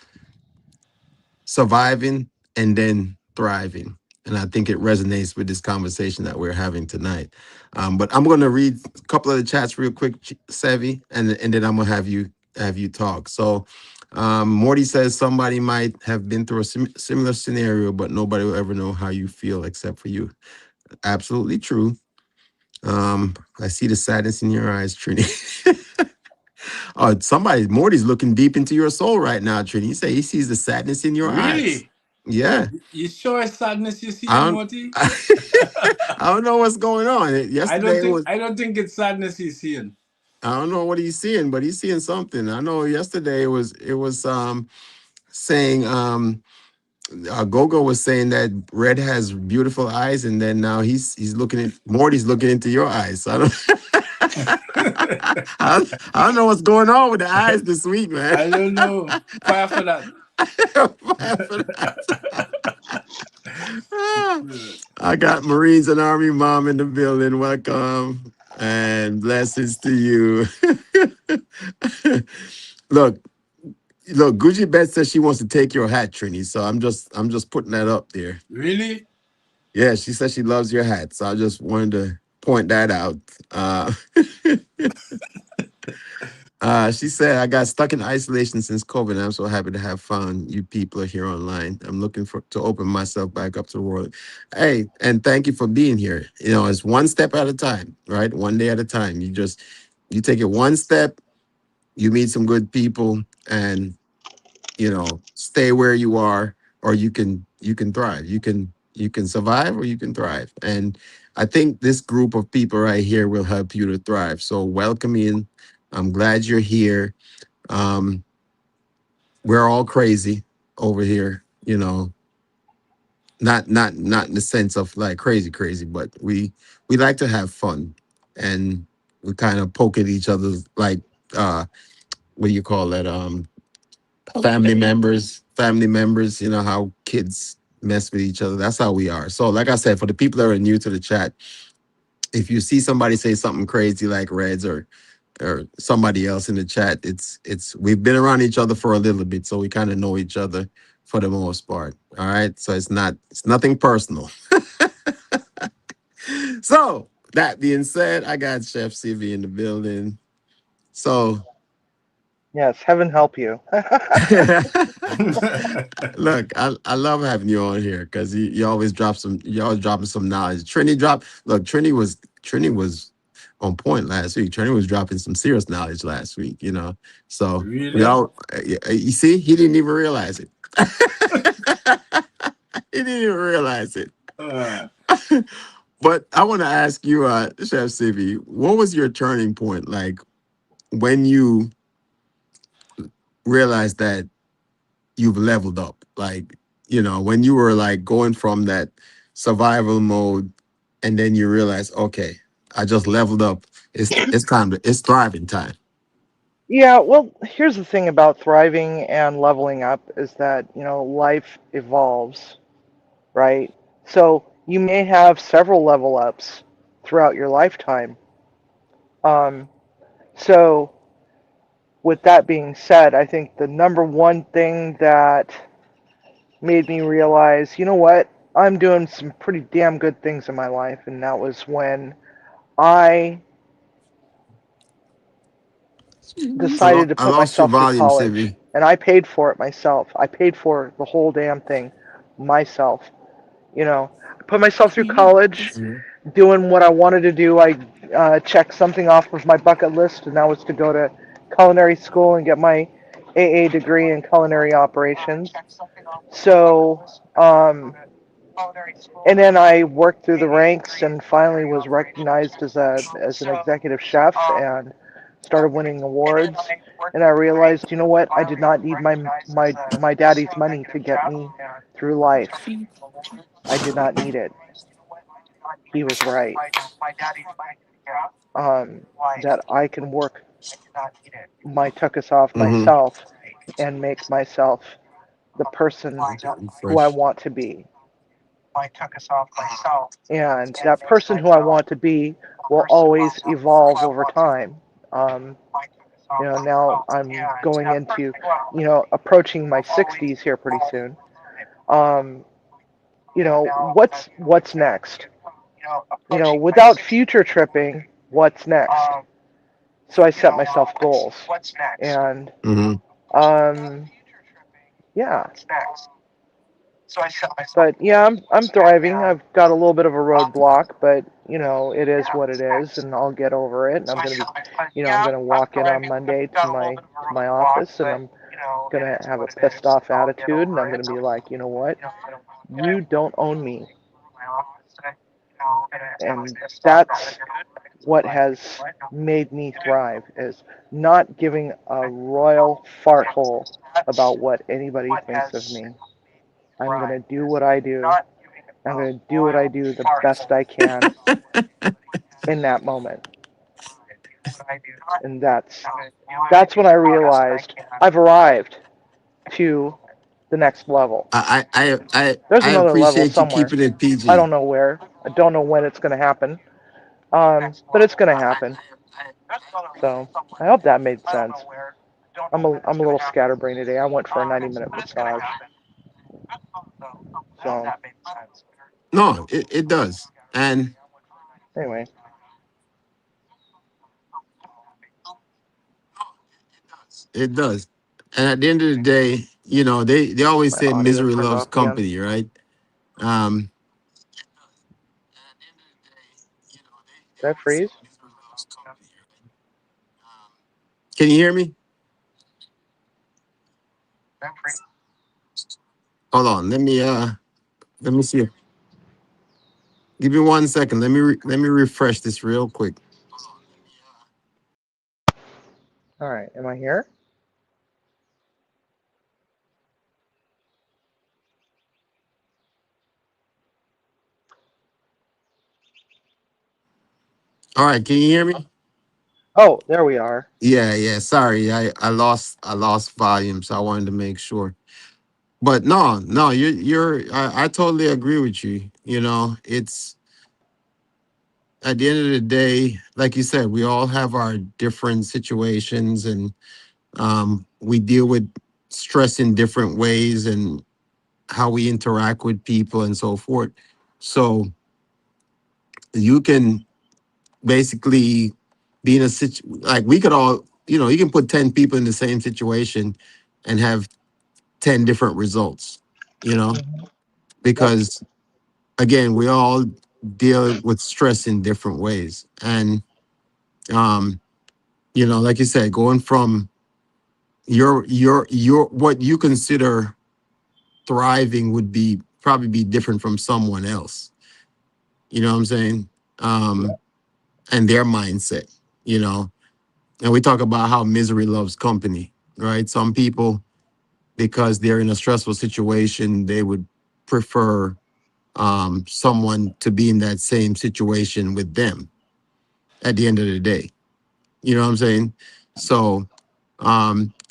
surviving and then thriving. And I think it resonates with this conversation that we're having tonight. But I'm going to read a couple of the chats real quick, Sevi, and then I'm going to have you talk. So Morty says somebody might have been through a similar scenario, but nobody will ever know how you feel except for you. Absolutely true. I see the sadness in your eyes, Trini. Oh, Morty's looking deep into your soul right now, Trini. He say he sees the sadness in your eyes. Really? Yeah. You sure it's sadness you see I in don't Morty? I don't know what's going on. Yesterday was I don't think it's sadness he's seeing. I don't know what he's seeing, but he's seeing something. I know yesterday it was saying Gogo was saying that Red has beautiful eyes, and then now he's looking at Morty's looking into your eyes. So I don't I don't know what's going on with the eyes this week, man. I don't know. Fire for that. After that. I got Marines and Army Mom in the building. Welcome and blessings to you. look, look. Gucci Bet says she wants to take your hat, Trini. So I'm just putting that up there. Really? Yeah, she says she loves your hat. So I just wanted to point that out. Uh, she said, I got stuck in isolation since COVID. And I'm so happy to have found you people here online. I'm looking for to open myself back up to the world. Hey, and thank you for being here. It's one step at a time, right? One day at a time. You take it one step, you meet some good people, and stay where you are, or you can thrive. You can survive, or you can thrive. And I think this group of people right here will help you to thrive. So welcome in. I'm glad you're here. Um, we're all crazy over here, not in the sense of like crazy crazy, but we like to have fun, and we kind of poke at each other like uh what do you call that, family members, how kids mess with each other. That's how we are. So like I said, for the people that are new to the chat, if you see somebody say something crazy like Reds or somebody else in the chat, it's we've been around each other for a little bit, so we kind of know each other for the most part. All right, so it's nothing personal. So that being said, I got Chef CV in the building. So Yes, heaven help you. look, I love having you on here because you always dropping some knowledge. Trini was on point last week. Trini was dropping some serious knowledge last week. So we Really? all you see, he didn't even realize it. He didn't even realize it. Uh, But I want to ask you, Chef Sivi, what was your turning point like when you realized that you've leveled up? Like, when you were like going from that survival mode and then you realize, okay, I just leveled up. It's thriving time. Yeah, well, here's the thing about thriving and leveling up is that, life evolves, right? So you may have several level ups throughout your lifetime. Um, so with that being said, I think the number one thing that made me realize, you know what, I'm doing some pretty damn good things in my life, and that was when I decided to I put lost your myself through volume, college, Sivi. and I paid for it myself. I paid for the whole damn thing myself. I put myself through college, doing what I wanted to do. I checked something off of my bucket list, and that was to go to culinary school and get my AA degree in culinary operations. So, and then I worked through the ranks and finally was recognized as an executive chef and started winning awards. And I realized, you know what? I did not need my daddy's money to get me through life. I did not need it. He was right. That I can work my tuchus off Mm-hmm. myself and make myself the person who I Fresh. want to be. And that person who I want to be will always evolve over time. Um, now I'm going into, approaching my 60s here pretty soon. Um, what's next? Without future tripping, what's next? So I set myself goals, and Mm-hmm. um, yeah. But yeah, I'm thriving. I've got a little bit of a roadblock, but it is what it is, and I'll get over it. And I'm gonna walk in on Monday to my office, and I'm gonna have a pissed off attitude, and I'm gonna be like, you know what? You don't own me, and that's what has made me thrive is not giving a royal fart hole about what anybody thinks of me. I'm gonna do what I do. I'm gonna do what I do the best I can in that moment. And that's when I realized I've arrived to the next level. There's I another level appreciate you somewhere. keeping it I PG. don't know where. I don't know when it's gonna happen. But it's gonna happen. So I hope that made sense. I'm a little scatterbrained today. I went for a 90-minute massage. So No, it does. And anyway, it does. And at the end of the day, they always my say audio misery turned loves off again. company, right? Um, Did I freeze? can you hear me? Hold on. Let me see. Give me 1 second. Let me refresh this real quick. All right, am I here? All right, can you hear me? Oh, there we are. Yeah, yeah. Sorry, I lost volume, so I wanted to make sure. But no, no, I totally agree with you. It's at the end of the day, like you said, we all have our different situations, and we deal with stress in different ways, and how we interact with people and so forth. So you can basically be in a like we could all, you can put 10 people in the same situation and have 10 different results, you know, Hmm. Yep. because again, we all deal with stress in different ways. And, um, like you said, going from what you consider thriving would be probably be different from someone else. You know what I'm saying? Yep. Um, and their mindset, you know. And we talk about how misery loves company, right? Some people, because they're in a stressful situation, they would prefer someone to be in that same situation with them at the end of the day. You know what I'm saying? So,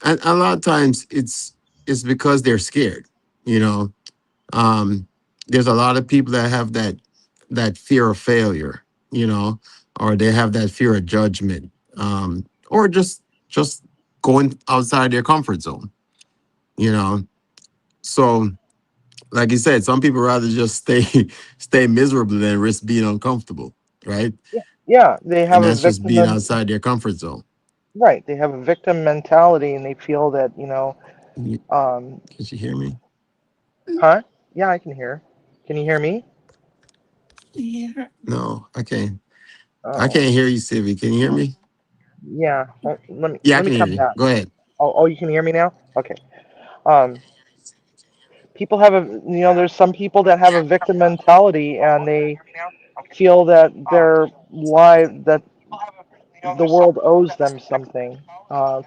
and a lot of times it's because they're scared. You know, um, there's a lot of people that have that fear of failure. You know, or they have that fear of judgment, or just going outside their comfort zone. You know, so like you said, some people rather just stay miserable than risk being uncomfortable, right? Yeah. Yeah. They And have a that's just victim being men- outside their comfort zone. right. They have a victim mentality, and they feel that Can you, um, can you hear me? huh? Yeah, I can hear. Can you hear me? Yeah. No, I can't. I Oh, can't hear you, Sylvie. Can you hear me? yeah. Let me Yeah, I let me can hear come you. back. Go ahead. Oh, you can hear me now. Okay. Um, people have a there's some people that have a victim mentality, and they feel that their life that the world owes them something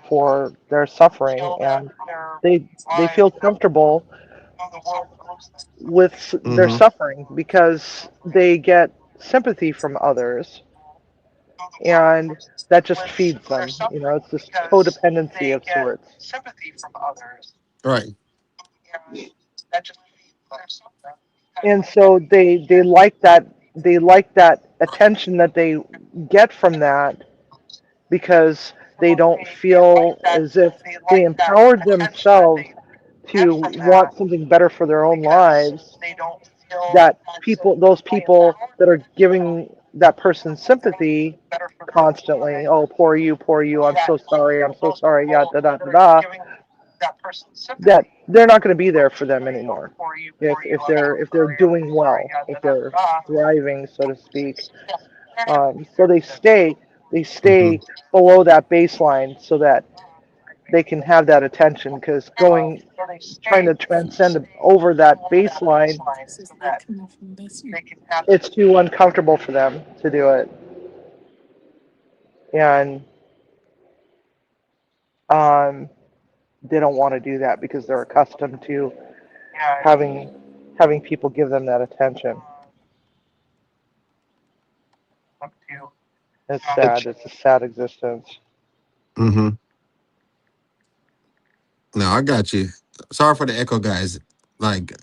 for their suffering, and they feel comfortable with their Mm-hmm. suffering because they get sympathy from others, and that just feeds them. It's this codependency of sorts. Right. And so they like that attention that they get from that, because they don't feel as if they empowered themselves to want something better for their own lives, that those people that are giving that person sympathy constantly, oh, poor you, I'm so sorry, yeah, da da da da, that they're not going to be there for them anymore. If they're doing well, if they're thriving, so to speak. So they Mm-hmm. stay below that baseline so that they can have that attention, because going trying to transcend over that baseline, This is like coming from this one. it's too uncomfortable for them to do it, and um, they don't want to do that because they're accustomed to having having people give them that attention. It's sad. It's a sad existence. Mm-hmm. No, I got you. Sorry for the echo, guys. Like,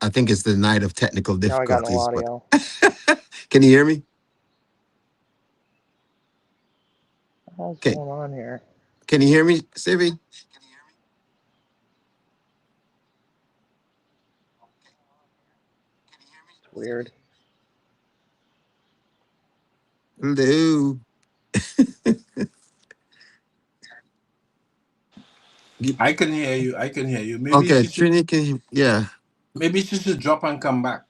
I think it's the night of technical Now I got no difficulties, but audio. can you hear me? What's Okay. going on here? Can you hear me, Sylvie? It's weird. Hello. I can hear you. I can hear you. Okay, Trini, yeah. Maybe she should drop and come back.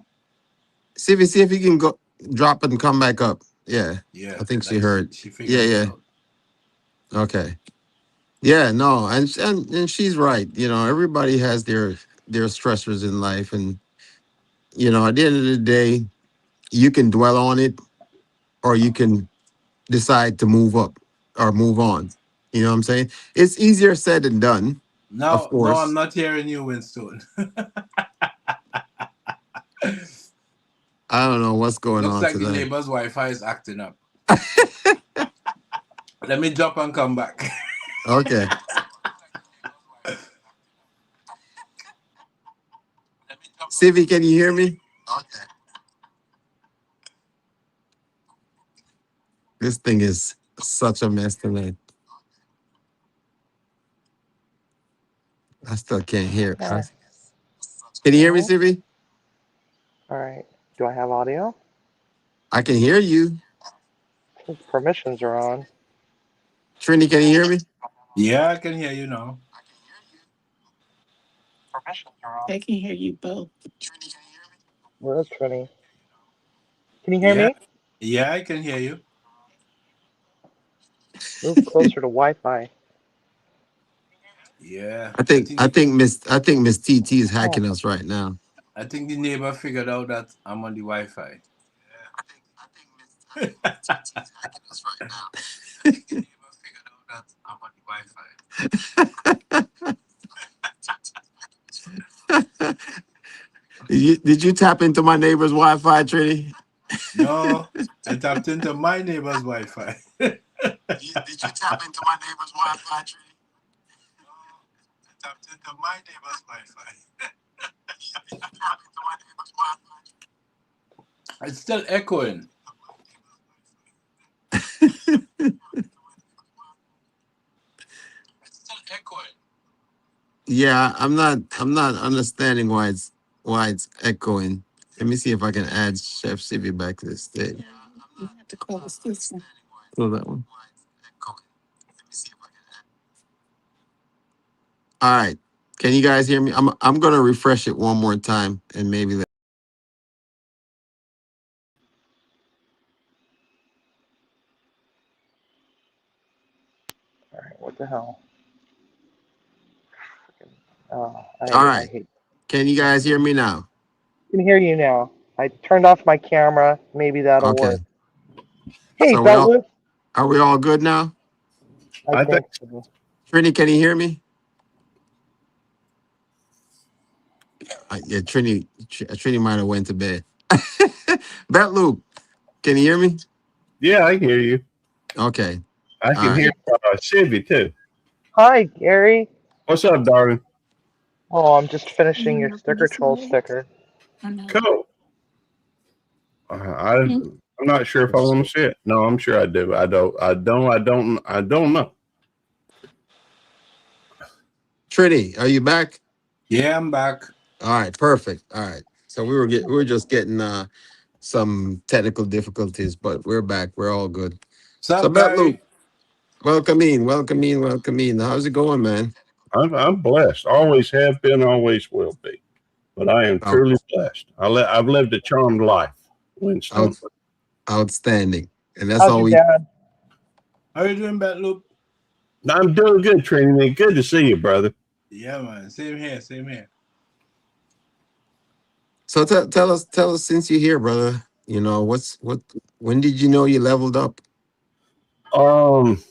Sylvie, see if you can go drop and come back up. Yeah. I Yeah, think she like she heard. she Yeah, figured it yeah. out. Okay. Yeah, no, and she's right. Everybody has their stressors in life, and at the end of the day, you can dwell on it, or you can decide to move up or move on. You know what I'm saying? It's easier said than done, of No, no, I'm course. not hearing you, Winston. I don't know what's going Looks on like the today. neighbor's Wi-Fi is acting up. Let me drop and come back. Okay. Sivi, can you hear me? This thing is such a mess tonight. I still can't hear. All right. Can you hear me, Well, Sivi? all right. Do I have audio? I can hear you. His permissions are on. Trini, can you hear me? Yeah, I can hear you now. I can hear you both. Where is Trini? Can you hear Yeah, me? yeah, I can hear you. Move closer to Wi-Fi. Yeah, I think I think Miss TT is Oh, hacking us right now. I think the neighbor figured out that I'm on the Wi-Fi. Did you tap into my neighbor's Wi-Fi, Trini? No, I tapped into my neighbor's Wi-Fi. Did you tap into my neighbor's Wi-Fi, Trini? Tapped into my neighbor's Wi-Fi. It's still echoing. Yeah, I'm not understanding why it's echoing. Let me see if I can add Chef Sivi back to the stage. You have to close this one. Close that one. All right. Can you guys hear me? I'm gonna refresh it one more time and maybe all right. What the hell? all I right. hate. Can you guys hear me now? I can hear you now. I turned off my camera. Maybe that'll Okay. work. Hey, So Beltwood. are we all good now? I I think think so. Trini, can you hear me? Yeah, Trini might have went to bed. Bet Luke, can you hear me? yeah, I hear you. Okay. I All can right. hear Sibby too. Hi, Gary. What's up, darling? Oh, I'm just finishing You your want sticker this troll away? sticker. Or no? Cool. Hmm? I'm not sure if I want to see it. No, I'm sure I do. I don't know. Trini, are you back? Yeah, I'm back. All right, perfect. All right. So we were just getting some technical difficulties, but we're back. We're all good. So Sup, Bet Luke, Gary? welcome in, welcome in, welcome in. How's it going, man? I'm blessed. Always have been, always will be. But I am Out, truly blessed. I've lived a charmed life, out, Winston. outstanding. And that's How's all your we dad? How you doing, Batloop? I'm doing good, Trini. Good to see you, brother. Yeah, man. Same here, same here. so tell us since you're here, brother. You know, when did you know you leveled up? Um,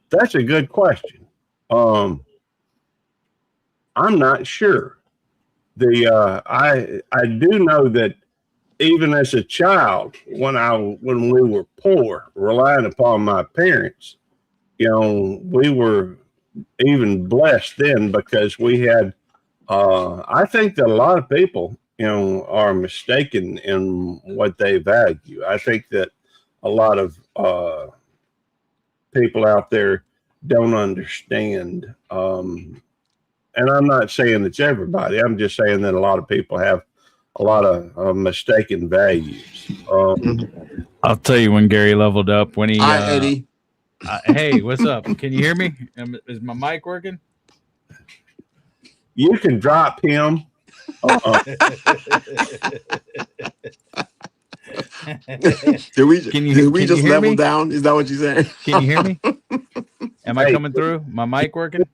that's a good question. Um, I'm not sure. I do know that even as a child, when we were poor, relying upon my parents, we were even blessed then because we had. I think that a lot of people, are mistaken in what they value. I think that a lot of people out there don't understand. And I'm not saying it's everybody. I'm just saying that a lot of people have a lot of mistaken values. Mhm. I'll tell you when Gary leveled up. When he, Hi, Eddie. hey, what's up? Can you hear me? Is my mic working? You can drop him. Uh, Can Did you we can you just hear level me? down? Is that what you're saying? Can you hear me? Am I hey, coming through? My mic working?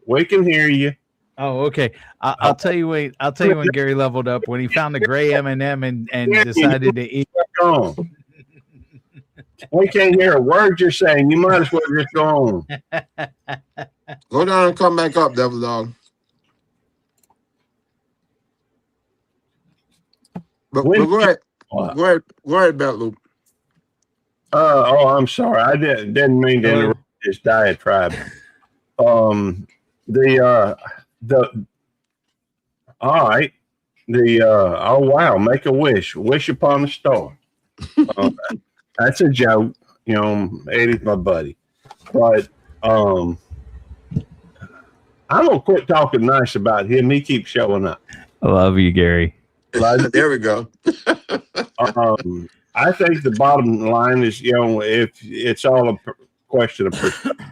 we can hear you. Oh, okay. Uh, I'll tell you when. I'll tell you when Gary leveled up when he found the gray M&M and you decided to eat. on. We can't hear a word you're saying. You might as well just go on. Go down and come back up, Devil Dog. But go ahead. Go ahead, Belt Loop. I'm sorry. I didn't mean to interrupt this diatribe. The all right. Oh wow, make a wish upon a star. That's a joke. Eddie's my buddy, but I'm gonna quit talking nice about him. He keeps showing up. I love you, Gary. There we go. I think the bottom line is, if it's all a question of perspective.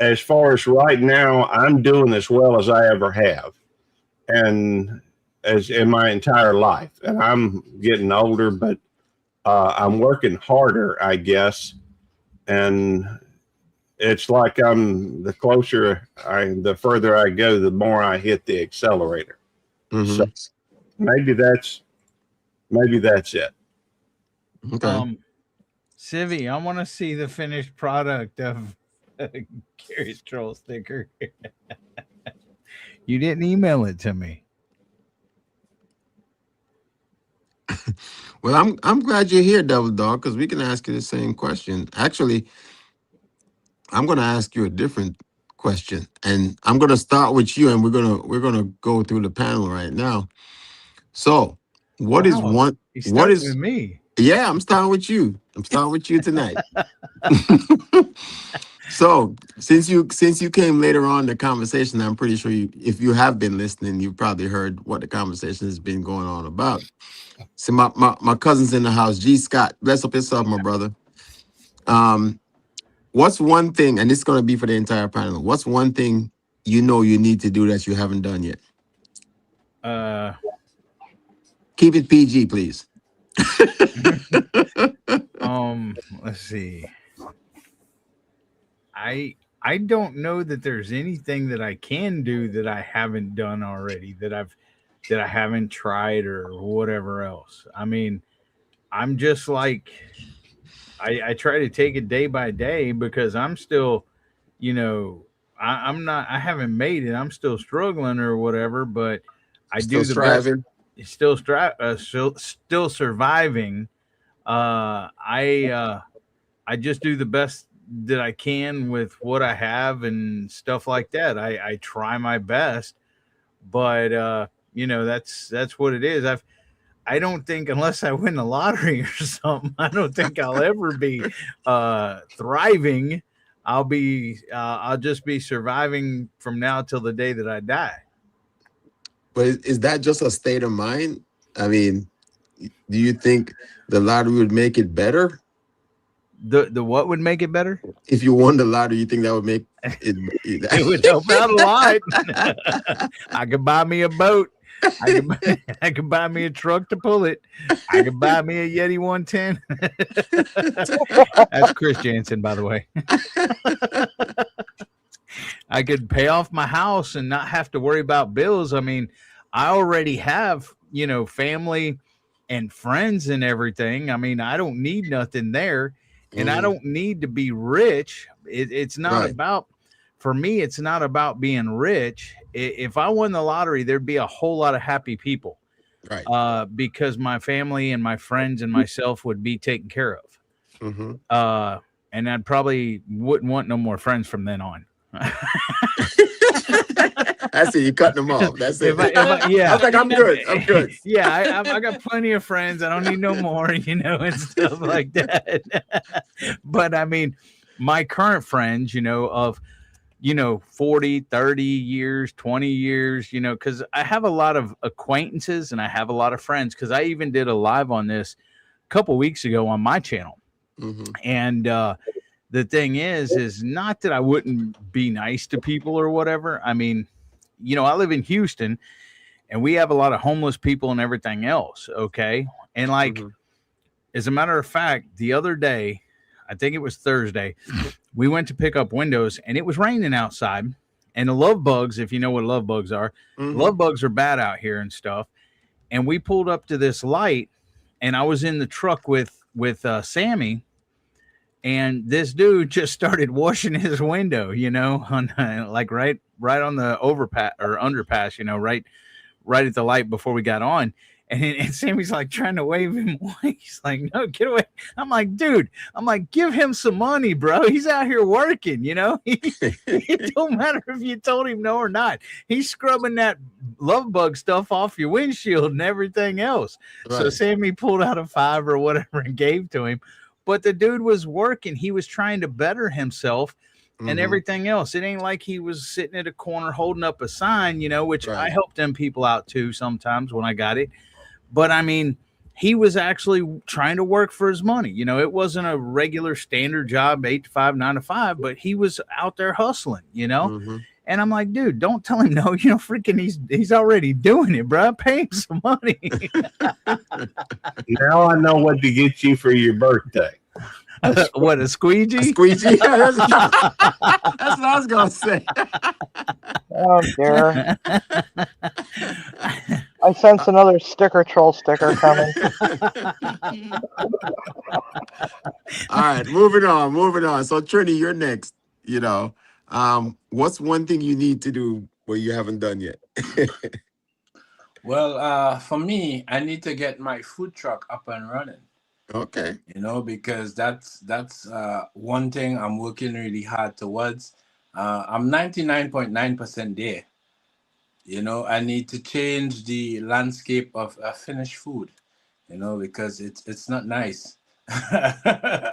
As far as right now, I'm doing as well as I ever have, and as in my entire life. And I'm getting older, but I'm working harder, I guess. And it's like the further I go, the more I hit the accelerator. So maybe that's it. Okay. Civi, I want to see the finished product of Gary's troll sticker. You didn't email it to me. Well, I'm glad you're here, Devil Dog, because we can ask you the same question. Actually, I'm going to ask you a different question, and I'm going to start with you, and we're gonna go through the panel right now. So, what is one? What is with me? Yeah, I'm starting with you. I'm starting with you tonight. So, since you came later on in the conversation, I'm pretty sure if you have been listening, you've probably heard what the conversation has been going on about. So my cousin's in the house. G. Scott, bless up yourself, my brother. What's one thing, and this is going to be for the entire panel, what's one thing you need to do that you haven't done yet? Keep it PG, please. Let's see. I don't know that there's anything that I can do that I haven't done already, that I haven't tried or whatever else. I mean, I'm just like, I try to take it day by day because I'm still, I haven't made it. I'm still struggling or whatever, but I Still do the striving. best. Still surviving. I just do the best that I can with what I have and stuff like that. I try my best, but that's what it is. I don't think, unless I win the lottery or something, I don't think I'll ever be thriving. I'll just be surviving from now till the day that I die. But is that just a state of mind? I mean, do you think the lottery would make it better? The what would make it better? If you won the lottery, you think that would make it? It would help out a lot. I could buy me a boat. I could buy me a truck to pull it. I could buy me a Yeti 110. That's Chris Jansen, by the way. I could pay off my house and not have to worry about bills. I mean, I already have, family and friends and everything. I mean, I don't need nothing there. And I don't need to be rich. It's not about, for me, it's not about being rich. If I won the lottery, there'd be a whole lot of happy people. Right. Because my family and my friends and myself would be taken care of. And I'd probably wouldn't want no more friends from then on. That's it. You cut them off. That's it. Yeah. I was like, I'm good. I'm good. Yeah, I got plenty of friends. I don't need no more, and stuff like that. But I mean, my current friends, of 40, 30 years, 20 years, because I have a lot of acquaintances and I have a lot of friends, because I even did a live on this a couple weeks ago on my channel. And the thing is not that I wouldn't be nice to people or whatever. I mean, I live in Houston and we have a lot of homeless people and everything else. Okay. And as a matter of fact, the other day, I think it was Thursday, we went to pick up windows and it was raining outside, and the love bugs, if you know what love bugs are, love bugs are bad out here and stuff. And we pulled up to this light and I was in the truck with Sammy, and this dude just started washing his window, on like right on the overpass or underpass, right at the light before we got on. And Sammy's like trying to wave him away. He's like, no, get away. I'm like, dude, give him some money, bro. He's out here working, It don't matter if you told him no or not. He's scrubbing that love bug stuff off your windshield and everything else. Right. So Sammy pulled out a $5 or whatever and gave to him. But the dude was working. He was trying to better himself and everything else. It ain't like he was sitting at a corner holding up a sign, which Right. I helped them people out too sometimes when I got it. But I mean, he was actually trying to work for his money. It wasn't a regular standard job, 8 to 5, 9 to 5, but he was out there hustling, And I'm like, dude, don't tell him no. Freaking he's already doing it, bro. Pay him some money. Now I know what to get you for your birthday. What, a squeegee? A squeegee? That's what I was gonna say. Oh dear. I sense another sticker troll sticker coming. All right, moving on. So Trini, you're next. What's one thing you need to do what you haven't done yet? Well, for me, I need to get my food truck up and running. Okay. Because that's one thing I'm working really hard towards. I'm 99.9% there. I need to change the landscape of finished food, because it's not nice. I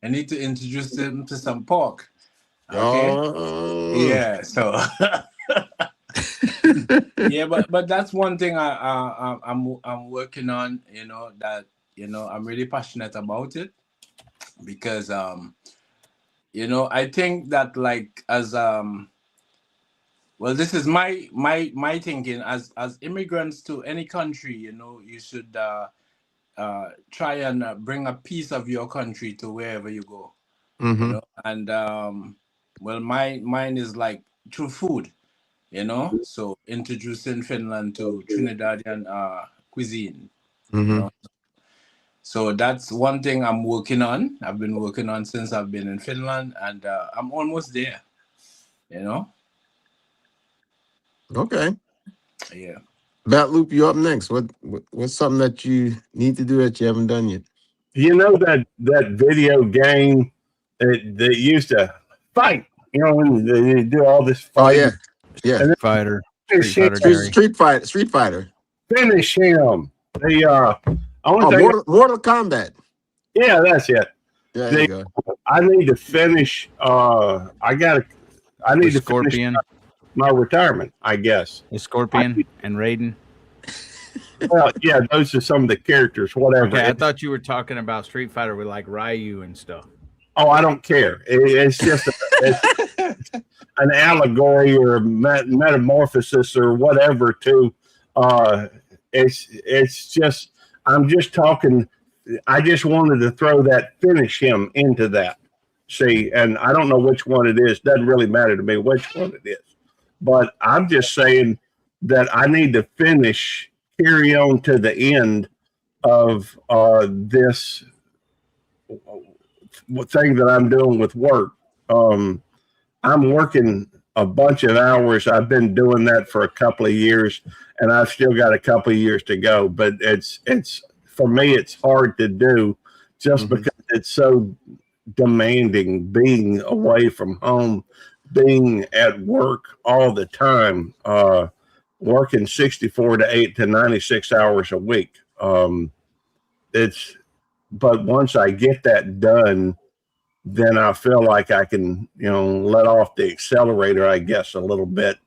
need to introduce them to some pork. Okay. Oh. Yeah. So. Yeah, but that's one thing I'm working on. That I'm really passionate about it, because I think that, like, as well, this is my thinking as immigrants to any country. You should try and bring a piece of your country to wherever you go. And well, mine is like through food. So introducing Finland to Trinidadian cuisine. So that's one thing I'm working on. I've been working on since I've been in Finland, and I'm almost there. Okay. Yeah. Batloop, you up next. What's something that you need to do that you haven't done yet? That video game that used to fight, they do all this fighting. Oh yeah. Street Fighter. Street Fighter. Finish him. Mortal Kombat. Yeah, that's it. Yeah, there you go. I need to finish. I need to Scorpion. Finish my retirement, I guess. The Scorpion and Raiden. Well, yeah, those are some of the characters. Whatever. Okay, I thought you were talking about Street Fighter with like Ryu and stuff. Oh, I don't care. It's just an allegory or metamorphosis or whatever to. It's just. I'm just talking. I just wanted to throw that finish him into that. See, and I don't know which one it is. Doesn't really matter to me which one it is. But I'm just saying that I need to carry on to the end of this thing that I'm doing with work. I'm working a bunch of hours. I've been doing that for a couple of years, and I've still got a couple of years to go. But it's for me, it's hard to do just because it's so demanding, being away from home, being at work all the time, working 64 to 8 to 96 hours a week. But once I get that done, then I feel like I can, let off the accelerator, I guess, a little bit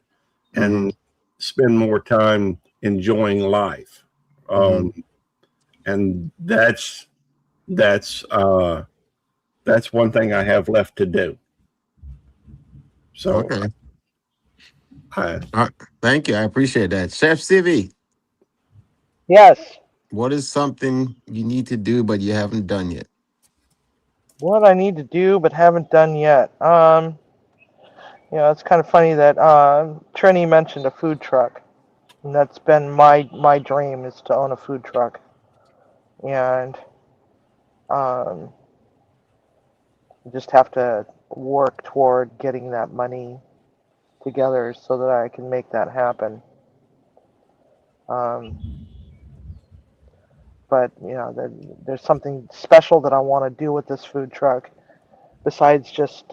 and spend more time enjoying life. And that's one thing I have left to do. So, okay. All right. Thank you. I appreciate that. Chef Civi. Yes. What is something you need to do but you haven't done yet? What I need to do but haven't done yet. It's kind of funny that Trini mentioned a food truck. And that's been my dream, is to own a food truck. And Um, just have to work toward getting that money together so that I can make that happen. Um, but there's something special that I want to do with this food truck besides just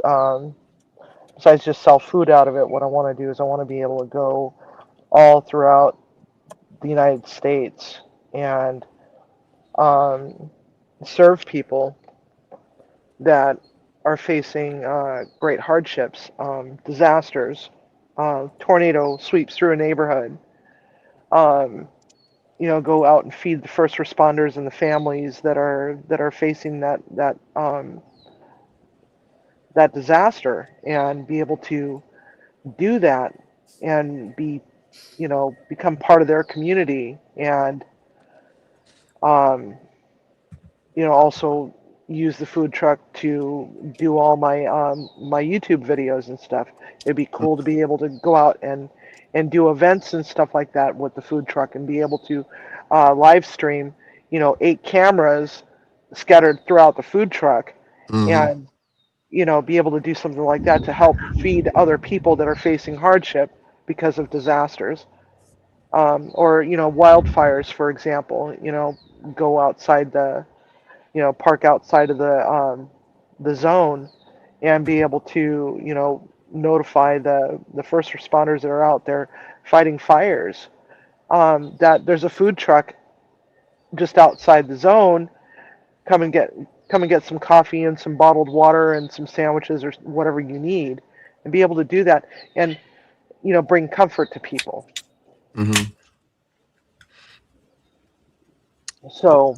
sell food out of it. What I want to do is I want to be able to go all throughout the United States and um, serve people that are facing great hardships, disasters, tornado sweeps through a neighborhood. Um, go out and feed the first responders and the families that are facing that disaster, and be able to do that and become part of their community, and um, also use the food truck to do all my YouTube videos and stuff. It'd be cool to be able to go out and do events and stuff like that with the food truck, and be able to live stream, 8 cameras scattered throughout the food truck, Mm-hmm. and be able to do something like that to help feed other people that are facing hardship because of disasters, or wildfires, for example. Go outside park outside of the zone, and be able to notify the first responders that are out there fighting fires, that there's a food truck just outside the zone. Come and get come and get some coffee and some bottled water and some sandwiches or whatever you need, and be able to do that, and bring comfort to people. Mm-hmm. So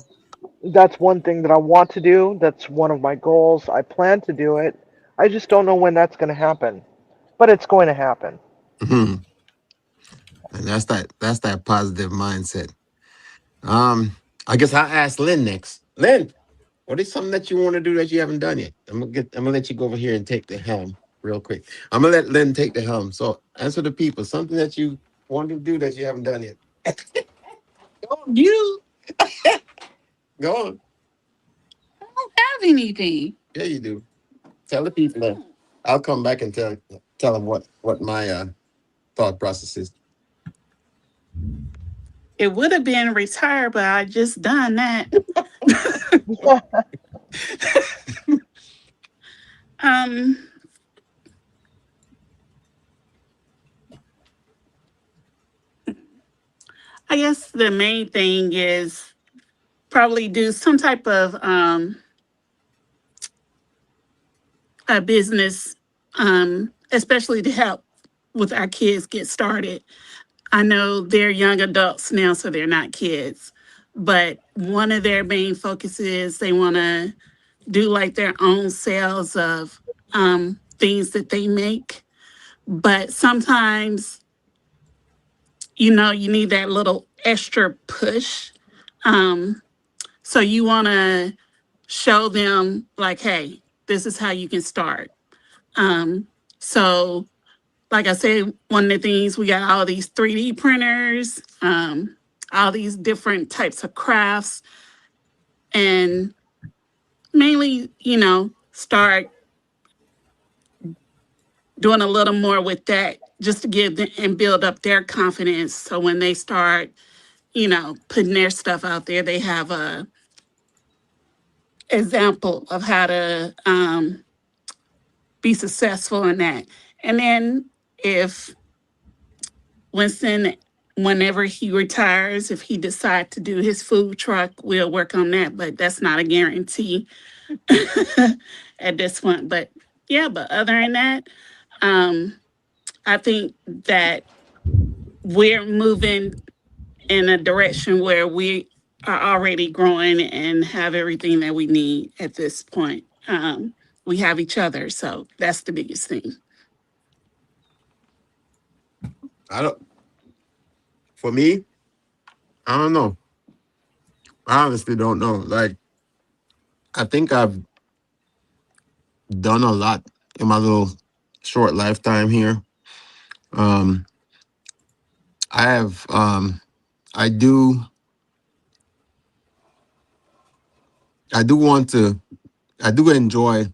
that's one thing that I want to do. That's one of my goals. I plan to do it. I just don't know when that's going to happen, but it's going to happen. Mm-hmm. And that's that positive mindset. Um, I guess I'll ask Lynn next. Lynn, what is something that you want to do that you haven't done yet? I'm gonna let you go over here and take the helm real quick. I'm gonna let Lynn take the helm. So answer the people. Something that you want to do that you haven't done yet. Go on. You Go on. don't have anything. Yeah, you do. Tell the people that. I'll come back and tell them what my thought process is. It would have been retired, but I just done that. um, I guess the main thing is probably do some type of a business, especially to help with our kids get started. I know they're young adults now, so they're not kids. But one of their main focuses, they want to do like their own sales of things that they make. But sometimes, you need that little extra push. Um, so you want to show them, like, hey, this is how you can start. Um, so like I said, one of the things, we got all these 3D printers, all these different types of crafts, and mainly, start doing a little more with that just to give them and build up their confidence. So when they start, putting their stuff out there, they have a example of how to be successful in that. And then if Winston, whenever he retires, if he decides to do his food truck, we'll work on that. But that's not a guarantee at this point. But yeah, but other than that, um, I think that we're moving in a direction where we are already growing and have everything that we need at this point. We have each other, so that's the biggest thing. I don't. For me, I don't know. I honestly don't know. Like, I think I've done a lot in my little short lifetime here. Um, I have. I do. I do want to. I do enjoy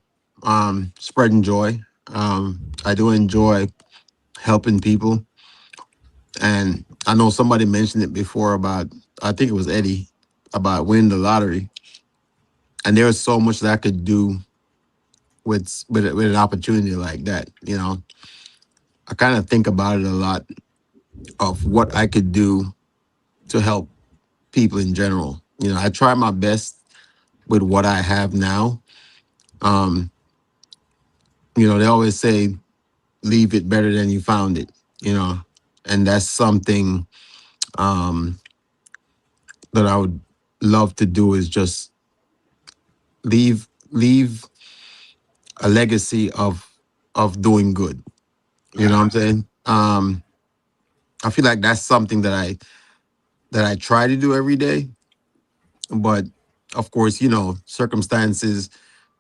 spreading joy. I do enjoy helping people, and I know somebody mentioned it before about. I think it was Eddie about winning the lottery, and there's so much that I could do with an opportunity like that. You know, I kind of think about it a lot of what I could do to help people in general. You know, I try my best with what I have now. Um, you know, they always say leave it better than you found it, you know, and that's something um that I would love to do is just leave a legacy of doing good. You know what I'm saying? I feel like that's something that I try to do every day, but of course, you know, circumstances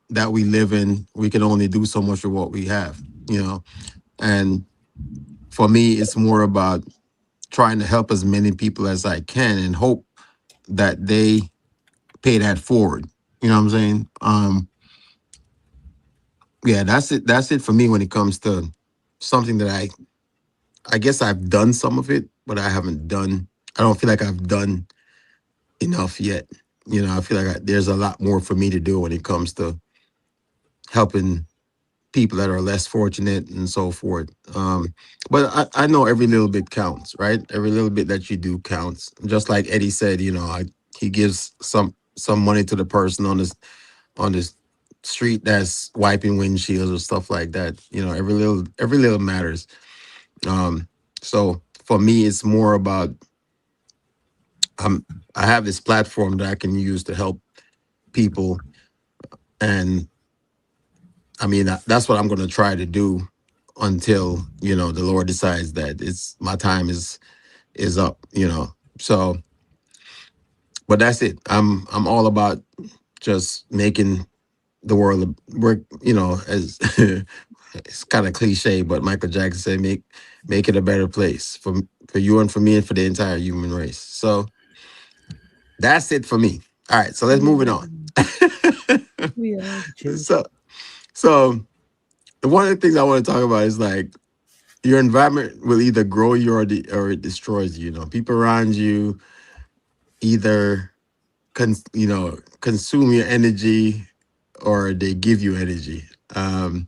that we live in, we can only do so much with what we have, you know. And for me, it's more about trying to help as many people as I can and hope that they pay that forward. You know what I'm saying? Yeah, that's it. That's it for me when it comes to something that I guess I've done some of it, but I haven't done. I don't feel like I've done enough yet. You know, I feel like there's a lot more for me to do when it comes to helping people that are less fortunate and so forth. But I know every little bit counts, right? Every little bit that you do counts. Just like Eddie said, you know, he gives some money to the person on this street that's wiping windshields or stuff like that. You know, every little matters. Um, so for me, it's more about um, I have this platform that I can use to help people, and I mean that's what I'm going to try to do until you know the Lord decides that it's my time is up. You know, so but that's it. I'm all about just making the world work. You know, as it's kind of cliche, but Michael Jackson said, make it a better place for you and for me and for the entire human race." So that's it for me. All right, so let's move it on. We are the children. so so one of the things I want to talk about is like your environment will either grow you or it destroys you. You know, people around you either consume your energy or they give you energy. Um,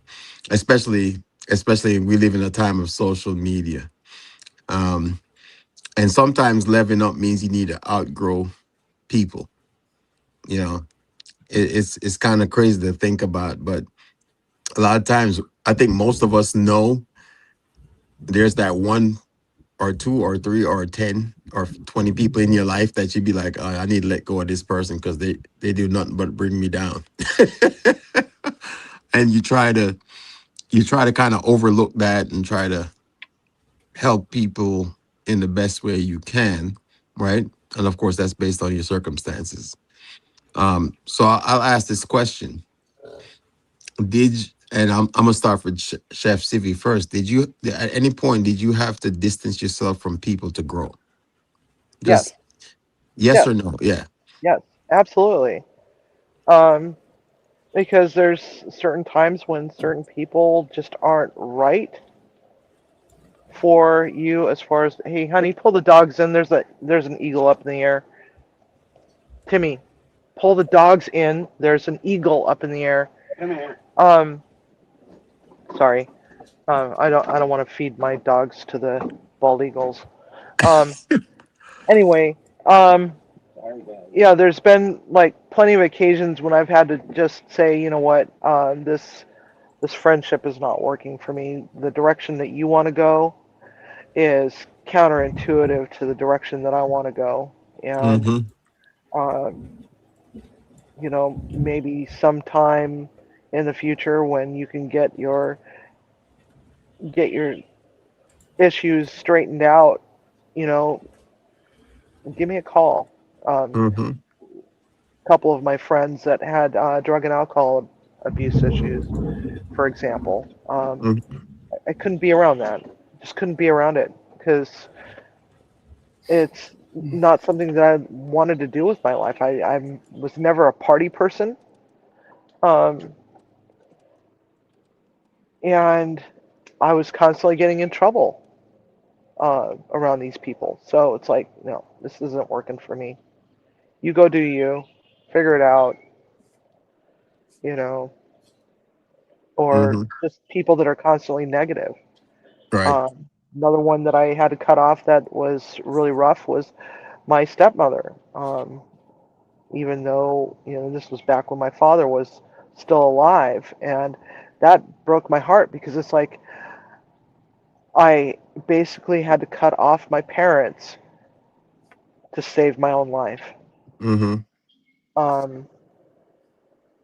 especially especially we live in a time of social media. Um, and sometimes leveling up means you need to outgrow people. You know, it's kind of crazy to think about, but a lot of times I think most of us know there's that one or two or three or 10 or 20 people in your life that you'd be like, I need to let go of this person because they do nothing but bring me down. And you try to kind of overlook that and try to help people in the best way you can, right? And of course, that's based on your circumstances. So I'll ask this question: and I'm gonna start with Chef Sivi first. Did you at any point did you have to distance yourself from people to grow? Yes, Just yes yes, or no? Yeah. yes, absolutely. Um, because there's certain times when certain people just aren't right for you as far as, hey honey, pull the dogs in, there's an eagle up in the air. Timmy, pull the dogs in, there's an eagle up in the air. Um, sorry. I don't want to feed my dogs to the bald eagles. Um, anyway, um, yeah, there's been like plenty of occasions when I've had to just say, you know what, this friendship is not working for me. The direction that you want to go is counterintuitive to the direction that I want to go, and Mm-hmm. um, maybe sometime in the future when you can get your issues straightened out, you know, give me a call. Um, Mm-hmm. a couple of my friends that had drug and alcohol abuse issues, for example, I couldn't be around that. Just couldn't be around it because it's not something that I wanted to do with my life. I was never a party person. Um, and I was constantly getting in trouble around these people. So it's like, no, this isn't working for me. You go do you, figure it out, you know, or Mm-hmm. just people that are constantly negative. Right. Another one that I had to cut off that was really rough was my stepmother. Even though, this was back when my father was still alive, and that broke my heart because it's like I basically had to cut off my parents to save my own life. Mm-hmm. Um,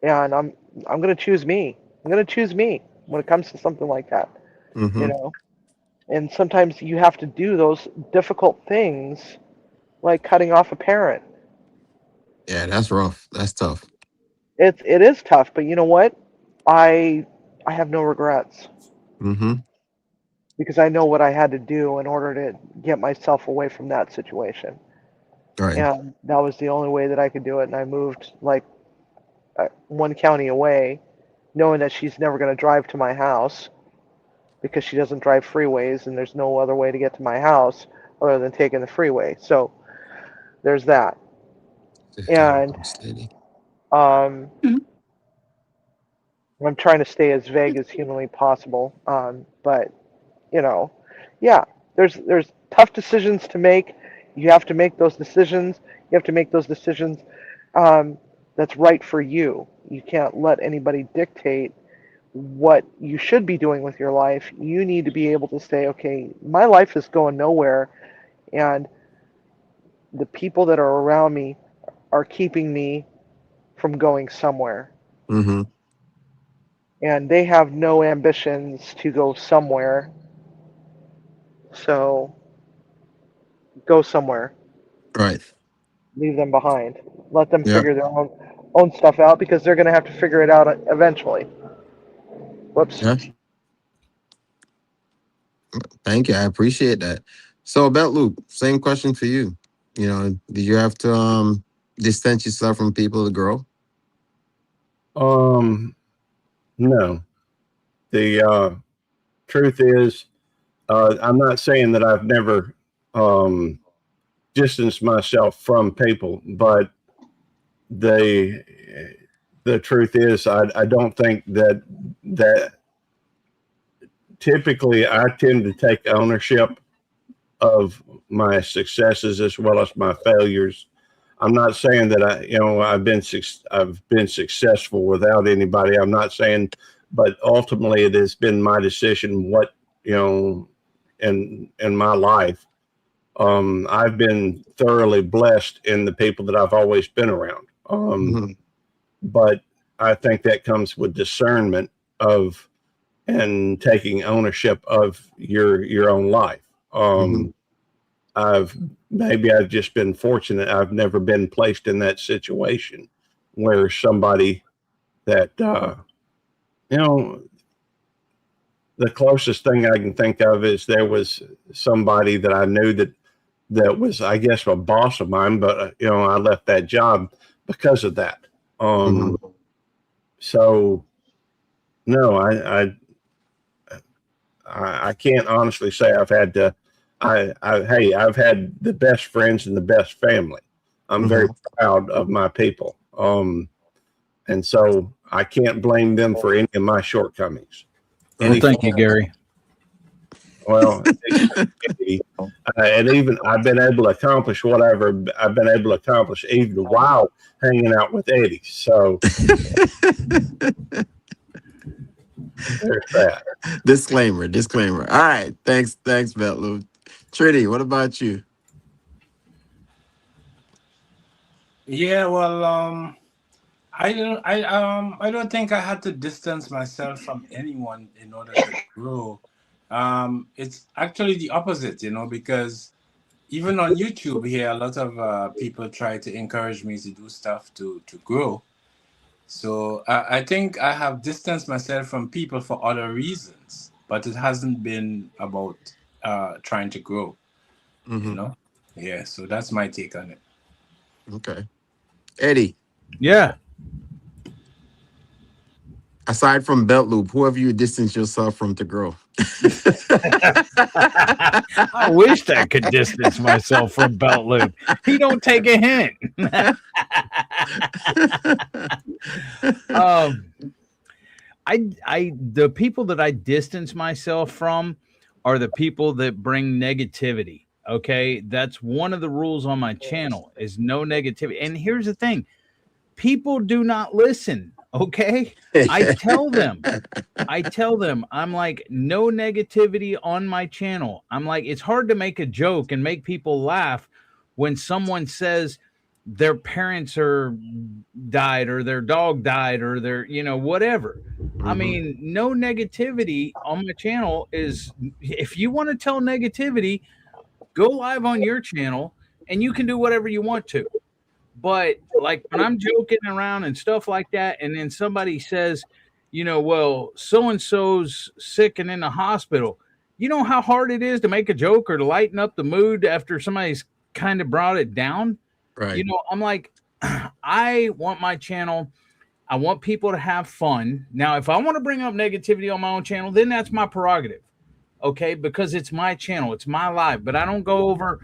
and I'm gonna choose me. I'm gonna choose me when it comes to something like that, you Mm-hmm. know. And sometimes you have to do those difficult things, like cutting off a parent. Yeah, that's rough. That's tough. It is tough, but you know what? I I have no regrets Mm-hmm. because I know what I had to do in order to get myself away from that situation. Right. And that was the only way that I could do it. And I moved like one county away, knowing that she's never going to drive to my house because she doesn't drive freeways and there's no other way to get to my house other than taking the freeway. So there's that. And Steady. um, Mhm. I'm trying to stay as vague as humanly possible. But you know, yeah, there's tough decisions to make. You have to make those decisions. You have to make those decisions um, that's right for you. You can't let anybody dictate what you should be doing with your life. You need to be able to say, okay, my life is going nowhere, and the people that are around me are keeping me from going somewhere. Mm-hmm. And they have no ambitions to go somewhere. So go somewhere. Right. Leave them behind. Let them Yep. figure their own stuff out because they're going to have to figure it out eventually. Whoops. Yeah. Thank you. I appreciate that. So about Luke, same question for you. Did you have to distance yourself from people to grow? Um, no. The truth is, I'm not saying that I've never um, distanced myself from people, but the the truth is, I don't think that typically I tend to take ownership of my successes as well as my failures. I'm not saying that I've been successful without anybody. I'm not saying, but ultimately it has been my decision what you know in my life. I've been thoroughly blessed in the people that I've always been around. Mm-hmm. But I think that comes with discernment of and taking ownership of your own life. Mm-hmm. I've I've just been fortunate. I've never been placed in that situation where somebody that you know the closest thing I can think of is there was somebody that I knew that was I guess a boss of mine, but I left that job because of that. Mm-hmm. So no, I can't honestly say I've had to. Hey, I've had the best friends and the best family. I'm very Mm-hmm. proud of my people. And so I can't blame them for any of my shortcomings. Well, Any Any, thank you, Gary. well, and even I've been able to accomplish whatever I've been able to accomplish even while hanging out with Eddie. So there's that. disclaimer. All right. Thanks, Luke. Trinity, what about you? Yeah, well, I don't think I had to distance myself from anyone in order to grow. It's actually the opposite, because even on YouTube here, a lot of people try to encourage me to do stuff to grow. So I think I have distanced myself from people for other reasons, but it hasn't been about trying to grow, you Mm-hmm. know. Yeah, so that's my take on it. Okay. Eddie, Yeah. aside from belt loop, who have you distanced yourself from to grow? I wish I could distance myself from Belt Loop. He don't take a hint. um, the people that I distance myself from are the people that bring negativity. Okay, that's one of the rules on my channel is no negativity. And here's the thing: people do not listen. Okay, I tell them. I'm like, no negativity on my channel. I'm like, it's hard to make a joke and make people laugh when someone says their parents are died or their dog died or their, whatever. I Mhm. mean, no negativity on my channel is, if you want to tell negativity, go live on your channel and you can do whatever you want to. But like when I'm joking around and stuff like that, and then somebody says, well, so and so's sick and in the hospital. You know how hard it is to make a joke or to lighten up the mood after somebody's kind of brought it down? Right. I'm like, I want my channel. I want people to have fun. Now, if I want to bring up negativity on my own channel, then that's my prerogative. Okay, because it's my channel, it's my live. But I don't go over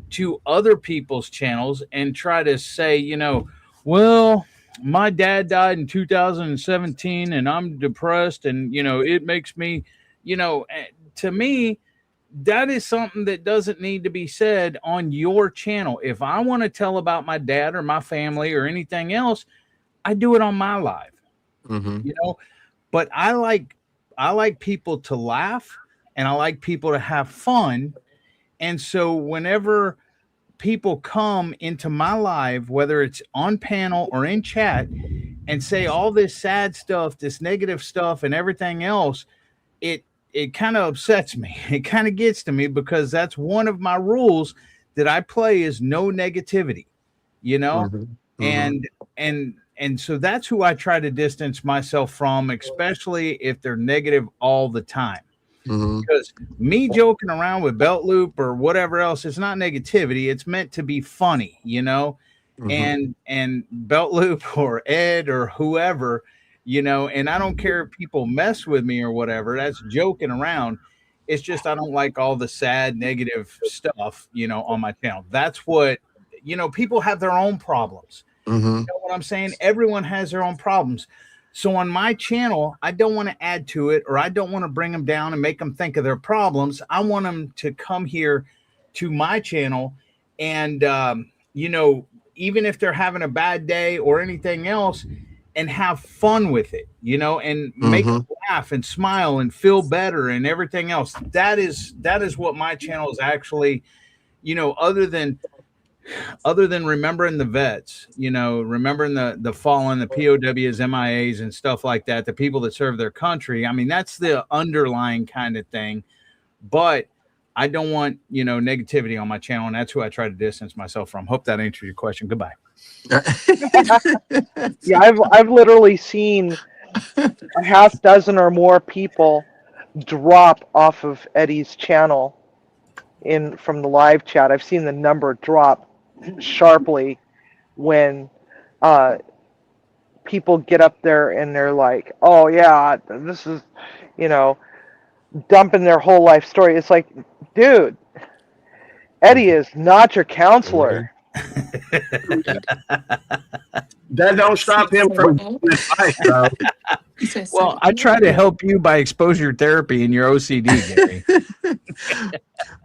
to other people's channels and try to say, well, my dad died in 2017 and I'm depressed and, it makes me, to me, that is something that doesn't need to be said on your channel. If I want to tell about my dad or my family or anything else, I do it on my live, Mm-hmm. you know, but I like people to laugh and I like people to have fun. And so whenever people come into my live, whether it's on panel or in chat, and say all this sad stuff, this negative stuff, and everything else, it it kind of upsets me. It kind of gets to me because that's one of my rules that I play is no negativity, you know, Mm-hmm. Mm-hmm. and so that's who I try to distance myself from, especially if they're negative all the time Mm-hmm. because me joking around with belt loop or whatever else, it's not negativity, it's meant to be funny, Mm-hmm. and belt loop or Ed or whoever, and I don't care if people mess with me or whatever, that's joking around. It's just I don't like all the sad negative stuff, on my channel. That's what, people have their own problems. Mm-hmm. Know what I'm saying? Everyone has their own problems. So on my channel, I don't want to add to it or I don't want to bring them down and make them think of their problems. I want them to come here to my channel and, even if they're having a bad day or anything else, and have fun with it, and make Mm-hmm. them laugh and smile and feel better and everything else. That is what my channel is actually, other than remembering the vets, remembering the fallen, the POWs, MIAs, and stuff like that, the people that serve their country. I mean, that's the underlying kind of thing. But I don't want, negativity on my channel, and that's who I try to distance myself from. Hope that answered your question. Goodbye. Yeah, I've literally seen a half dozen or more people drop off of Eddie's channel in from the live chat. I've seen the number drop sharply when uh, people get up there and they're like, "Oh yeah, this is," you know, dumping their whole life story. It's like, dude, Eddie is not your Right. counselor. That don't stop him from giving advice, though. Well, I try to help you by exposure therapy in your OCD, Gary.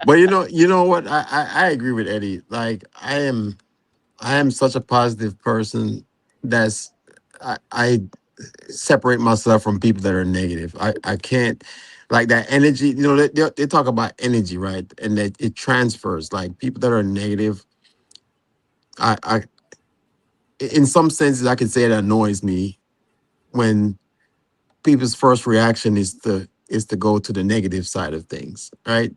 But you know what? I agree with Eddie. Like I am such a positive person that's I separate myself from people that are negative. I can't like that energy. They talk about energy, right? And that it transfers. Like people that are negative, I in some senses I can say it annoys me when people's first reaction is to go to the negative side of things, right?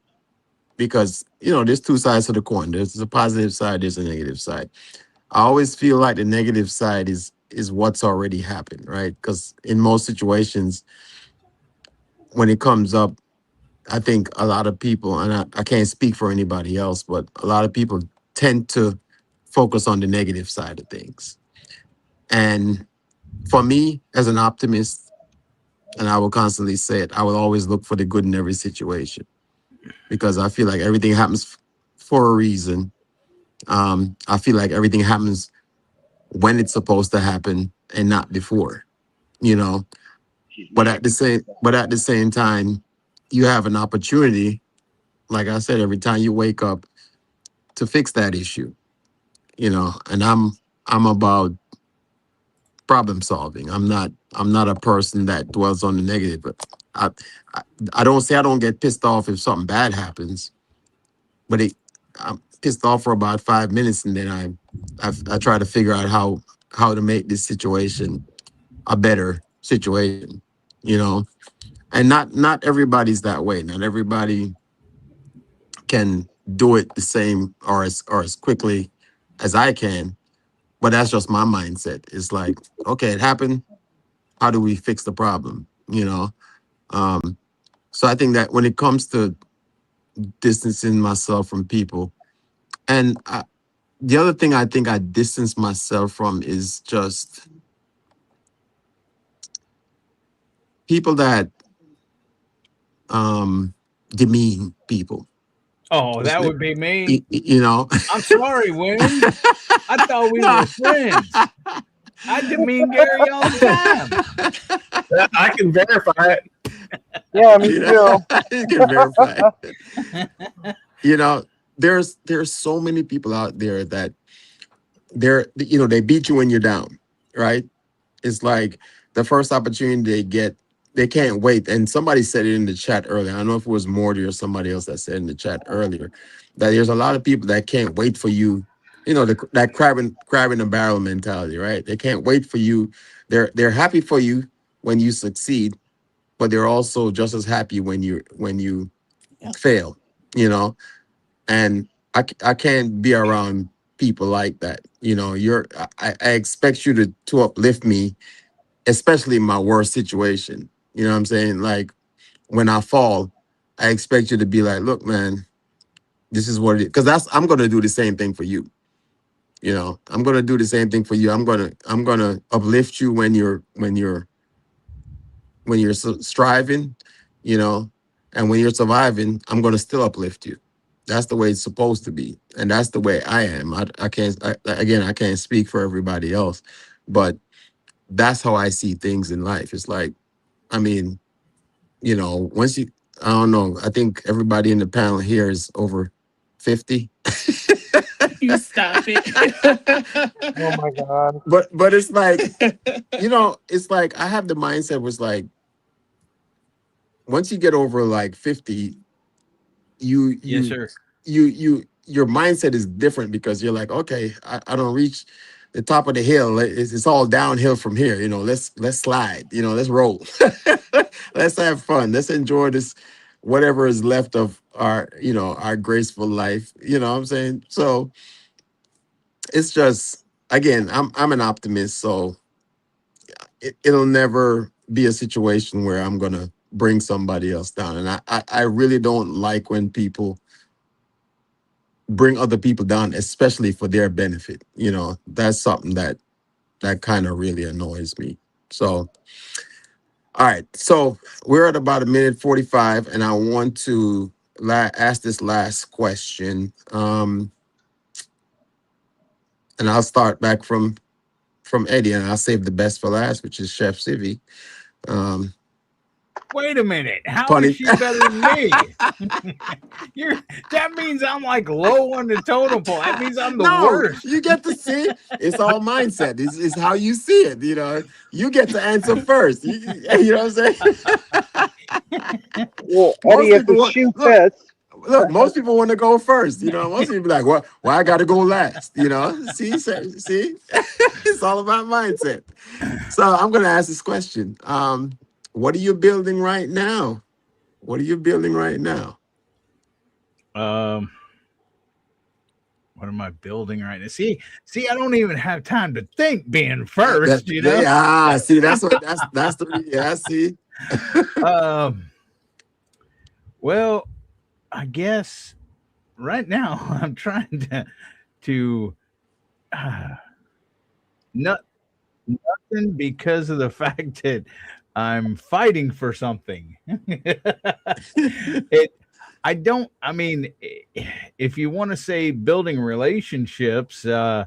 Because there's two sides to the coin. There's a positive side, there's a negative side. I always feel like the negative side is what's already happened, right? Because in most situations, when it comes up, I think a lot of people, and I can't speak for anybody else, but a lot of people tend to focus on the negative side of things. And for me, as an optimist, and I will constantly say it, I will always look for the good in every situation because I feel like everything happens for a reason. I feel like everything happens when it's supposed to happen and not before, you know. But at the same time, you have an opportunity, like I said, every time you wake up to fix that issue, you know. And I'm about problem solving. I'm not a person that dwells on the negative. But I I, I don't say I don't get pissed off if something bad happens, but I'm pissed off for about 5 minutes, and then I try to figure out how to make this situation a better situation, you know. And not everybody's that way. Not everybody can do it the same or as quickly as I can. But that's just my mindset. It's like, okay, it happened. How do we fix the problem? You know. Um, so I think that when it comes to distancing myself from people, and the other thing I think I distance myself from is just people that um, demean people. Oh, Just that li- would be me. you know. I'm sorry, Win. I thought we No. were friends. I demean Gary all the time. I can verify it. Yeah, me You know, too. you can verify. You know, there's so many people out there that they beat you when you're down, right? It's like the first opportunity they get, they can't wait. And somebody said it in the chat earlier. I don't know if it was Morty or somebody else that said in the chat earlier that there's a lot of people that can't wait for you. That crab in the barrel mentality, right? They can't wait for you. They're happy for you when you succeed, but they're also just as happy when you fail. You know, and I can't be around people like that. I expect you to uplift me, especially in my worst situation. You know what I'm saying? Like when I fall, I expect you to be like, look, man, this is what it is. Because I'm gonna do the same thing for you. I'm gonna do the same thing for you. I'm gonna uplift you when you're striving, you know, and when you're surviving, I'm gonna still uplift you. That's the way it's supposed to be, and that's the way I am. I can't again. I can't speak for everybody else, but that's how I see things in life. It's like, I mean, once you, I don't know. I think everybody in the panel here is over 50. You stop it. Oh my god. But it's like, it's like I have the mindset was like once you get over like 50, you Yes, you sir. your mindset is different because you're like, okay, I don't reach the top of the hill. It's all downhill from here. Let's slide. Let's roll. Let's have fun. Let's enjoy this, whatever is left of our graceful life. You know what I'm saying? So it's just, again, I'm an optimist, so it'll never be a situation where I'm gonna bring somebody else down. And I really don't like when people bring other people down, especially for their benefit. That's something that kind of really annoys me. So, all right. So we're at about a minute 45, and I want to ask this last question. And I'll start back from Eddie, and I'll save the best for last, which is Chef Civi. Um, Wait a minute. How is funny. she better than me? You're that means I'm like low on the totem pole. That means I'm the No, worst. you get to see. It's all mindset. It's how you see it. You get to answer first. You know what I'm saying? Well, Eddie, Most if people the want shoe look. fits, Look, most people want to go first. Most people be like, "What? Why I got to go last?" See, it's all about mindset. So I'm going to ask this question. What are you building right now? What are you building right now? Um, what am I building right now? See, I don't even have time to think being first, you know? See, that's the yeah. See, Um, well, I guess right now I'm trying to to not nothing because of the fact that I'm fighting for something. it I don't I mean if you want to say building relationships, I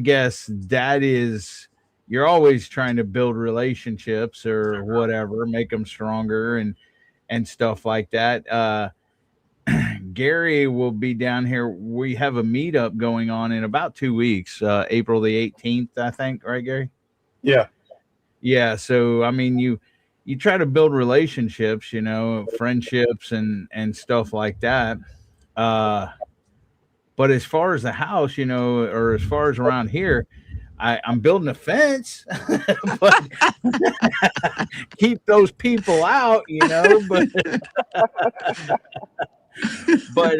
guess that is you're always trying to build relationships or whatever, make them stronger and stuff like that. Gary will be down here. We have a meetup going on in about 2 weeks, April the 18th, I think, right, Gary? Yeah. Yeah. So I mean, you try to build relationships, friendships and stuff like that. Uh, but as far as the house, or as far as around here, I'm building a fence, but keep those people out, but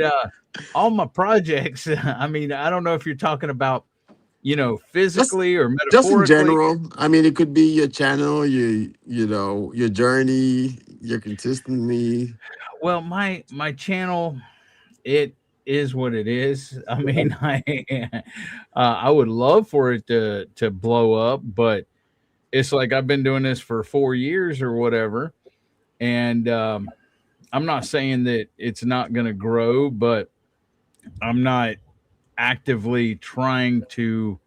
all my projects, I mean, I don't know if you're talking about, just physically or just in metaphorically. general. I mean, it could be your channel, your journey, your consistency. Well, my channel, it is what it is. I mean, I would love for it to blow up, but it's like I've been doing this for 4 years or whatever, and I'm not saying that it's not going to grow, but I'm not actively trying to,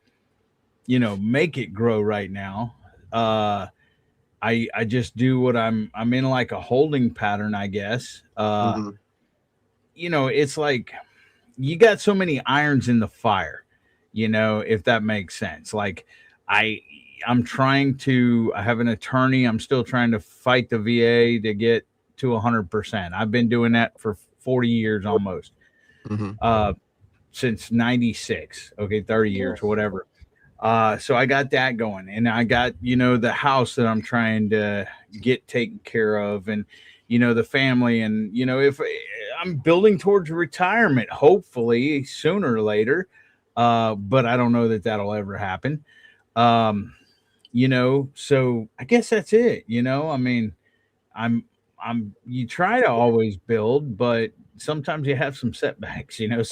make it grow right now. I just do what I'm in like a holding pattern, I guess. Hmm. It's like you got so many irons in the fire, if that makes sense. Like I I have an attorney. I'm still trying to fight the VA to get to 100%. I've been doing that for 40 years almost. Hmm. Uh, since 96. Okay, 30 years, whatever. So I got that going, and I got, the house that I'm trying to get taken care of, and, the family, and, if I'm building towards retirement, hopefully sooner or later. But I don't know that that'll ever happen. Um, so I guess that's it. I mean, I'm you try to always build, but sometimes you have some setbacks, Right.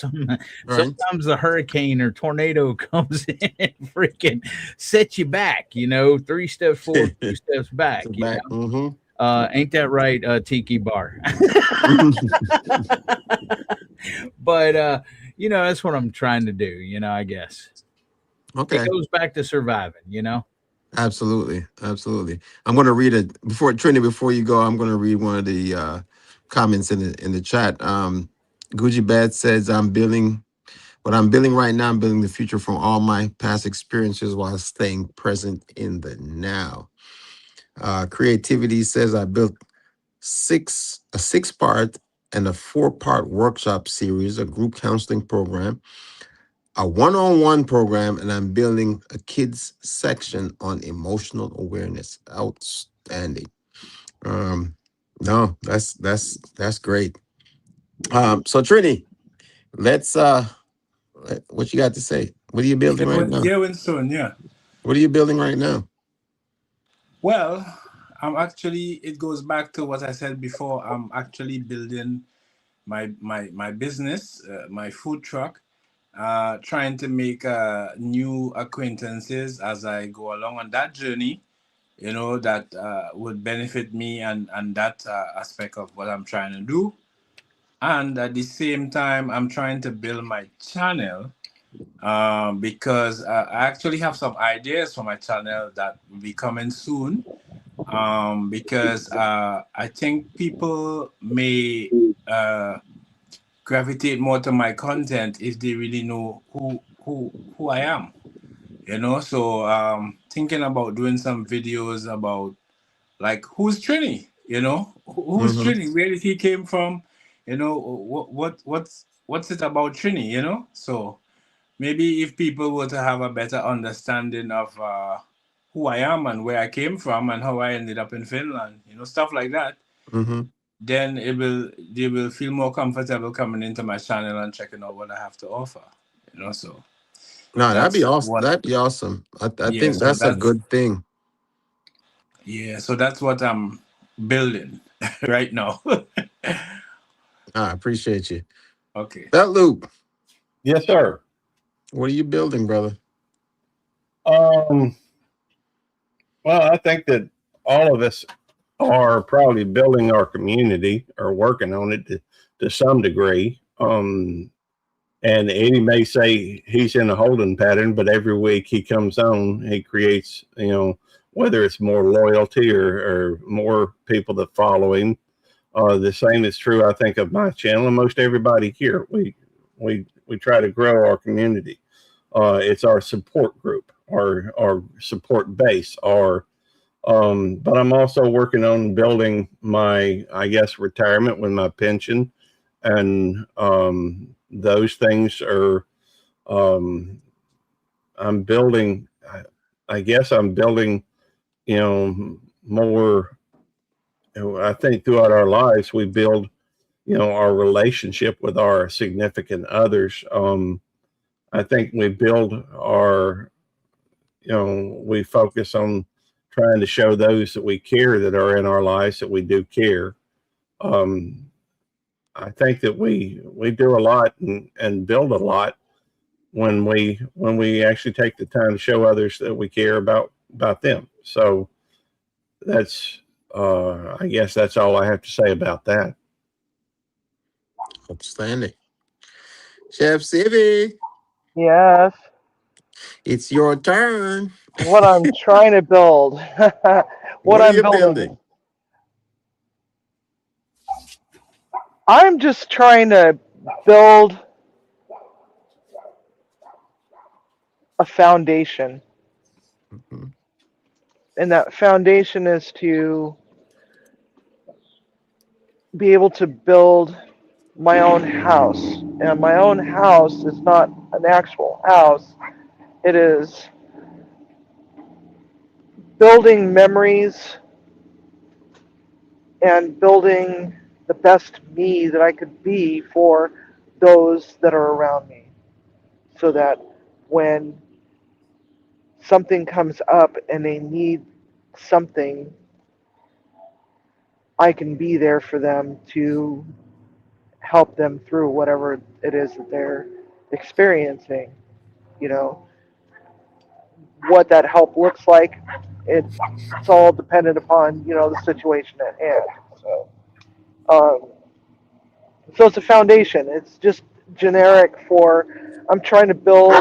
sometimes the hurricane or tornado comes in and freaking sets you back, 3 steps forward, 2 steps back, So back. Hmm. ain't that right, Tiki Bar? But that's what I'm trying to do, I guess. It Okay. goes back to surviving, Absolutely. Absolutely. I'm going to read it before Trinity. Before you go, I'm going to read one of the comments in the chat. Gucci Bad says, "I'm building what I'm building right now. I'm building the future from all my past experiences while staying present in the now." Creativity says, "I built a 6-part and a 4-part workshop series, a group counseling program, a one-on-one program, and I'm building a kids section on emotional awareness." Outstanding. Um, no, that's great. So Trini, let's what you got to say? What are you building right now? Yeah, Winston, yeah. What are you building right now? Well, it goes back to what I said before. I'm actually building my business, my food truck, trying to make new acquaintances as I go along on that journey, that would benefit me and that aspect of what I'm trying to do. And at the same time, I'm trying to build my channel because I actually have some ideas for my channel that will be coming soon. Because I think people may gravitate more to my content if they really know who I am. So thinking about doing some videos about like who's Trini, who's Mm-hmm. Trini, where did he came from, what's it about Trini, so maybe if people were to have a better understanding of who I am and where I came from and how I ended up in Finland, stuff like that, Mm-hmm. then they will feel more comfortable coming into my channel and checking out what I have to offer, so No, that'd be that's awesome. what That'd be awesome. I yeah think so that's a that's good thing. so that's what I'm building right now. I appreciate you. Okay. That Luke. Yes, sir. What are you building, brother? Um, well, I think that all of us are probably building our community or working on it to some degree. And Eddie may say he's in a holding pattern, but every week he comes on, he creates, whether it's more loyalty or more people that follow him. The same is true, I think, of my channel and most everybody here. We try to grow our community. It's our support group, our support base, but I'm also working on building my, I guess, retirement with my pension, and those things are. Um, I'm building. I guess I'm building. More. I think throughout our lives we build. Our relationship with our significant others. I think we build our. We focus on trying to show those that we care that are in our lives that we do care. Um, I think that we do a lot and build a lot when we actually take the time to show others that we care about them. So that's I guess that's all I have to say about that. Outstanding. Chef Sivy, Yes. it's your turn. What I'm trying to build. What What are I'm you building. building? I'm just trying to build a foundation. Mhm. And that foundation is to be able to build my own house. And my own house is not an actual house, it is building memories and building the best me that I could be for those that are around me. So that when something comes up and they need something, I can be there for them to help them through whatever it is that they're experiencing. You know, what that help looks like, it's all dependent upon, the situation at hand. So, um, so it's a foundation. It's just generic for, I'm trying to build,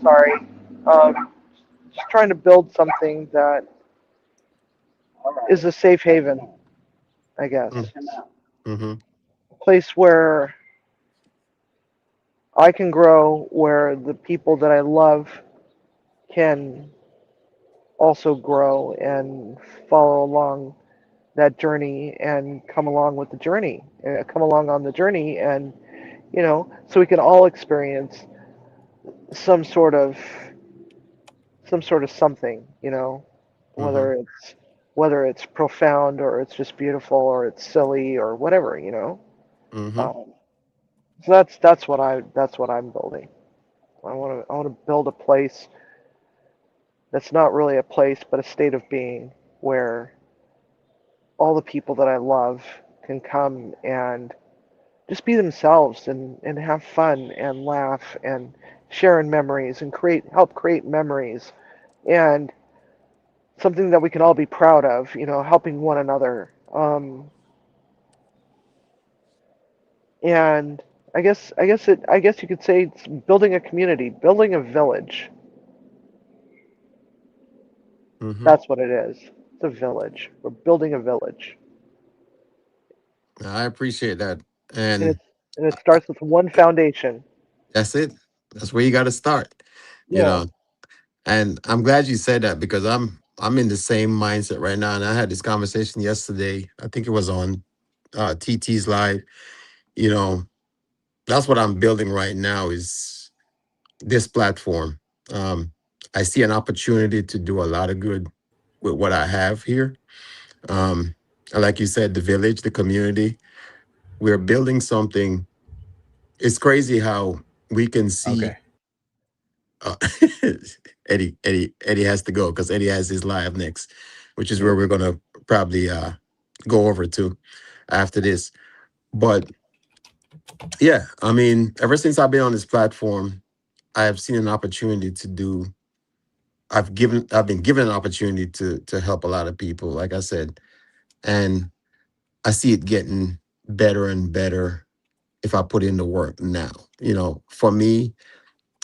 sorry, just trying to build something that is a safe haven, I guess. Mm-hmm. A place where I can grow, where the people that I love can also grow and follow along that journey and come along with the journey, come along on the journey, and so we can all experience some sort of something, Mm-hmm. whether it's profound or it's just beautiful or it's silly or whatever. Mm-hmm. Um, so that's what I'm building. I want to build a place that's not really a place but a state of being where all the people that I love can come and just be themselves and have fun and laugh and share in memories and help create memories and something that we can all be proud of, helping one another. And I guess you could say it's building a community, building a village. Mm-hmm. That's what it is. It's a village. We're building a village. I appreciate that. And And it starts with one foundation. that's it. That's where you got to start, you Yeah. know. And I'm glad you said that because I'm in the same mindset right now. And I had this conversation yesterday. I think it was on TT's live. You know, that's what I'm building right now is this platform. Um, I see an opportunity to do a lot of good with what I have here. Um, and like you said, the village, the community, we're building something. It's crazy how we can see. Okay. Uh, Eddie has to go because Eddie has his live next, which is where Yeah. we're gonna probably go over to after this. But yeah, I mean, ever since I've been on this platform, I have seen an opportunity to do. I've been given an opportunity to help a lot of people, like I said, and I see it getting better and better if I put in the work now. For me,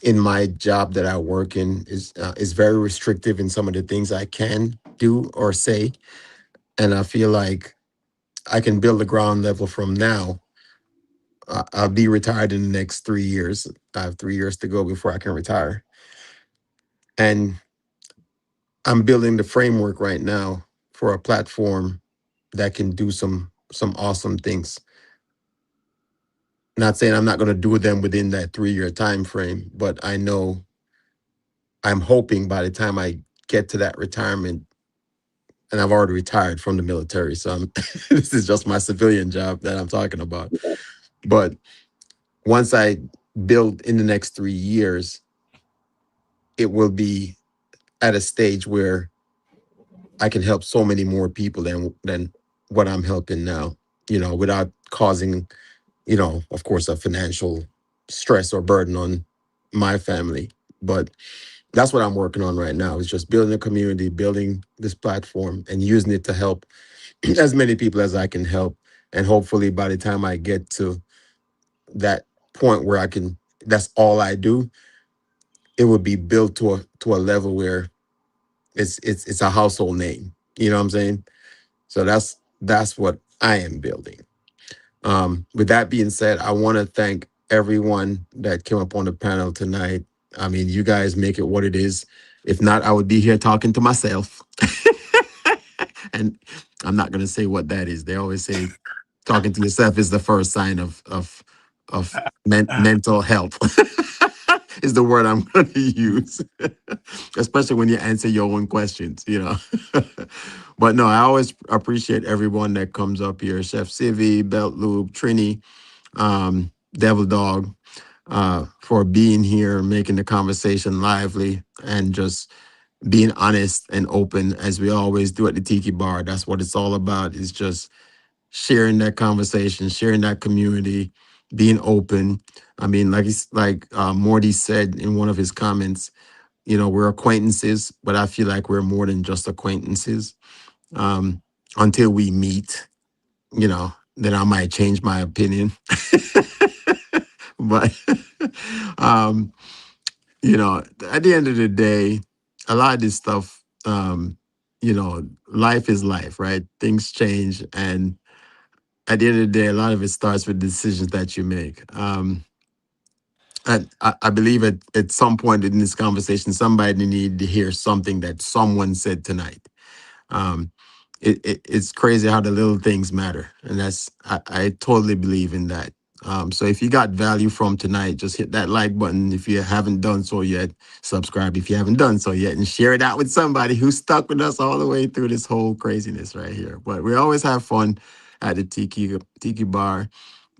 in my job that I work in is very restrictive in some of the things I can do or say, and I feel like I can build a ground level from now. I'll be retired in the next 3 years. I have 3 years to go before I can retire, and I'm building the framework right now for a platform that can do some awesome things. Not saying I'm not going to do them within that 3 year time frame, but I know I'm hoping by the time I get to that retirement, and I've already retired from the military, so this is just my civilian job that I'm talking about. But once I build in the next 3 years, it will be at a stage where I can help so many more people than what I'm helping now, without causing, of course, a financial stress or burden on my family. But that's what I'm working on right now, is just building a community, building this platform and using it to help as many people as I can help. And hopefully by the time I get to that point where that's all I do, it would be built to a level where it's a household name. You know what I'm saying? So that's what I am building. With that being said, I want to thank everyone that came up on the panel tonight. I mean, you guys make it what it is. If not, I would be here talking to myself. And I'm not going to say what that is. They always say talking to yourself is the first sign of mental health. Is the word I'm going to use, especially when you answer your own questions. But no, I always appreciate everyone that comes up here. Chef Civi, Belt Loop, Trini, Devil Dog, for being here, making the conversation lively, and just being honest and open as we always do at the Tiki Bar. That's what it's all about, is just sharing that conversation, sharing that community, being open. I mean, like Morty said in one of his comments, we're acquaintances, but I feel like we're more than just acquaintances. Until we meet, then I might change my opinion. But at the end of the day, a lot of this stuff, life is life, right? Things change, and at the end of the day, a lot of it starts with decisions that you make. And I believe at some point in this conversation, somebody needed to hear something that someone said tonight. Um, it's crazy how the little things matter, and I totally believe in that. So if you got value from tonight, just hit that like button. If you haven't done so yet, subscribe if you haven't done so yet, and share it out with somebody who's stuck with us all the way through this whole craziness right here. But we always have fun at the Tiki Bar,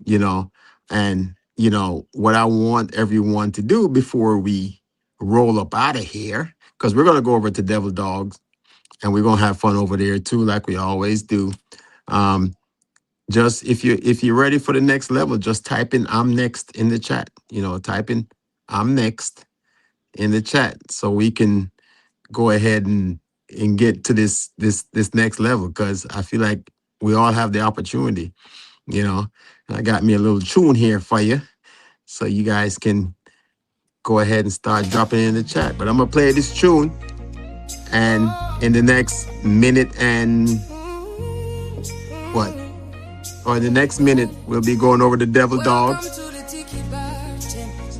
you know, and what I want everyone to do before we roll up out of here, because we're gonna go over to Devil Dogs and we're gonna have fun over there too, like we always do. Um, just if you're ready for the next level, just type in "I'm next" in the chat. Type in "I'm next" in the chat so we can go ahead and get to this next level. Because I feel like we all have the opportunity. I got me a little tune here for you, so you guys can go ahead and start dropping in the chat. But I'm gonna play this tune, and in the next minute and what? Or in the next minute, we'll be going over the Devil Dogs.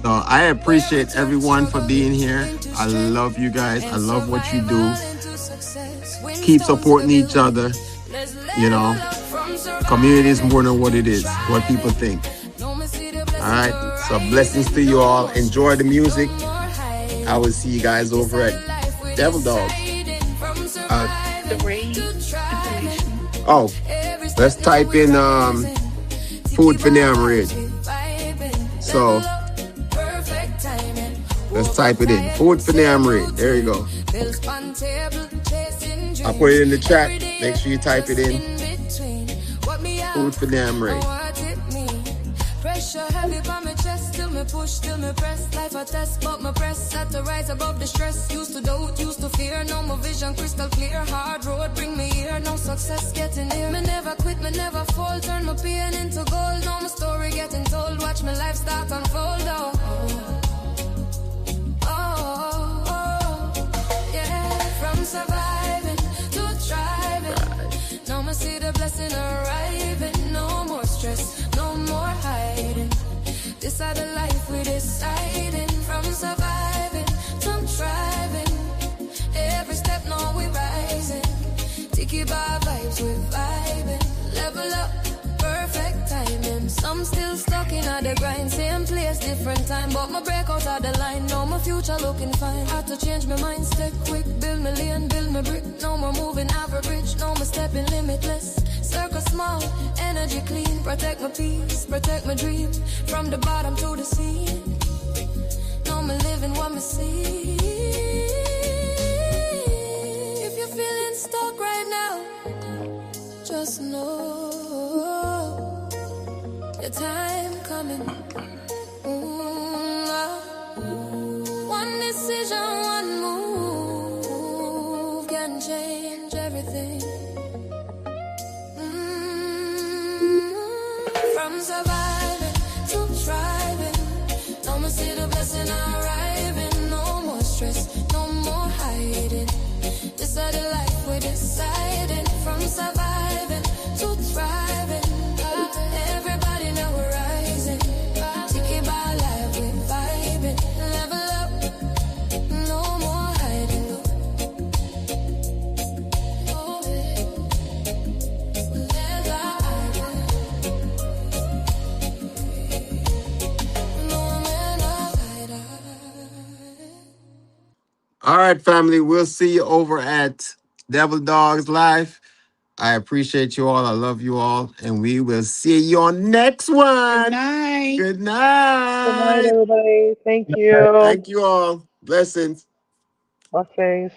So I appreciate everyone for being here. I love you guys. I love what you do. Keep supporting each other. Community is more than what it is, what people think. All right. So blessings to you all. Enjoy the music. I will see you guys over at Devil Dogs. Let's type in food for them red. So let's type it in. Food for them red. There you go. I'll put it in the chat. Make sure you type it in. Food for them red. Pressure heavy on my chest, till me push, till me press. Life a test, but my press had to rise above the stress. Used to doubt, used to fear, now my vision crystal clear. Hard road bring me here, no success getting near. Me never quit, me never fall, turn my pain into gold. Now my story getting told, watch my life start unfold. Yeah, from surviving to thriving. Now I see the blessing arriving. No more stress, no more hiding. This is the life we deciding. From surviving to thriving. Every step now we rising. Tiki Bar vibes we vibing. Level up, perfect timing. Some still stuck in the grind. Same place, different time. But my break out of the line. Now my future looking fine. Had to change my mind, step quick. Build my lane, build my brick. No more moving average. No more stepping limitless. Circle small, energy clean. Protect my peace, protect my dream. From the bottom to the sea. No more living what me see. If you're feeling stuck right now, just know your time coming. One decision, one move can change everything. From surviving to thriving. No more see the blessing arriving. No more stress, no more hiding. This is the life we deciding. From surviving to thriving. Everybody now we're rising. Tiki Bar life we vibing. Level up, no more hiding. All right, family. We'll see you over at Devil Dogs Live. I appreciate you all. I love you all. And we will see you on next one. Good night. Good Good night, night. everybody. Thank you. Thank you all. Blessings. Blessings.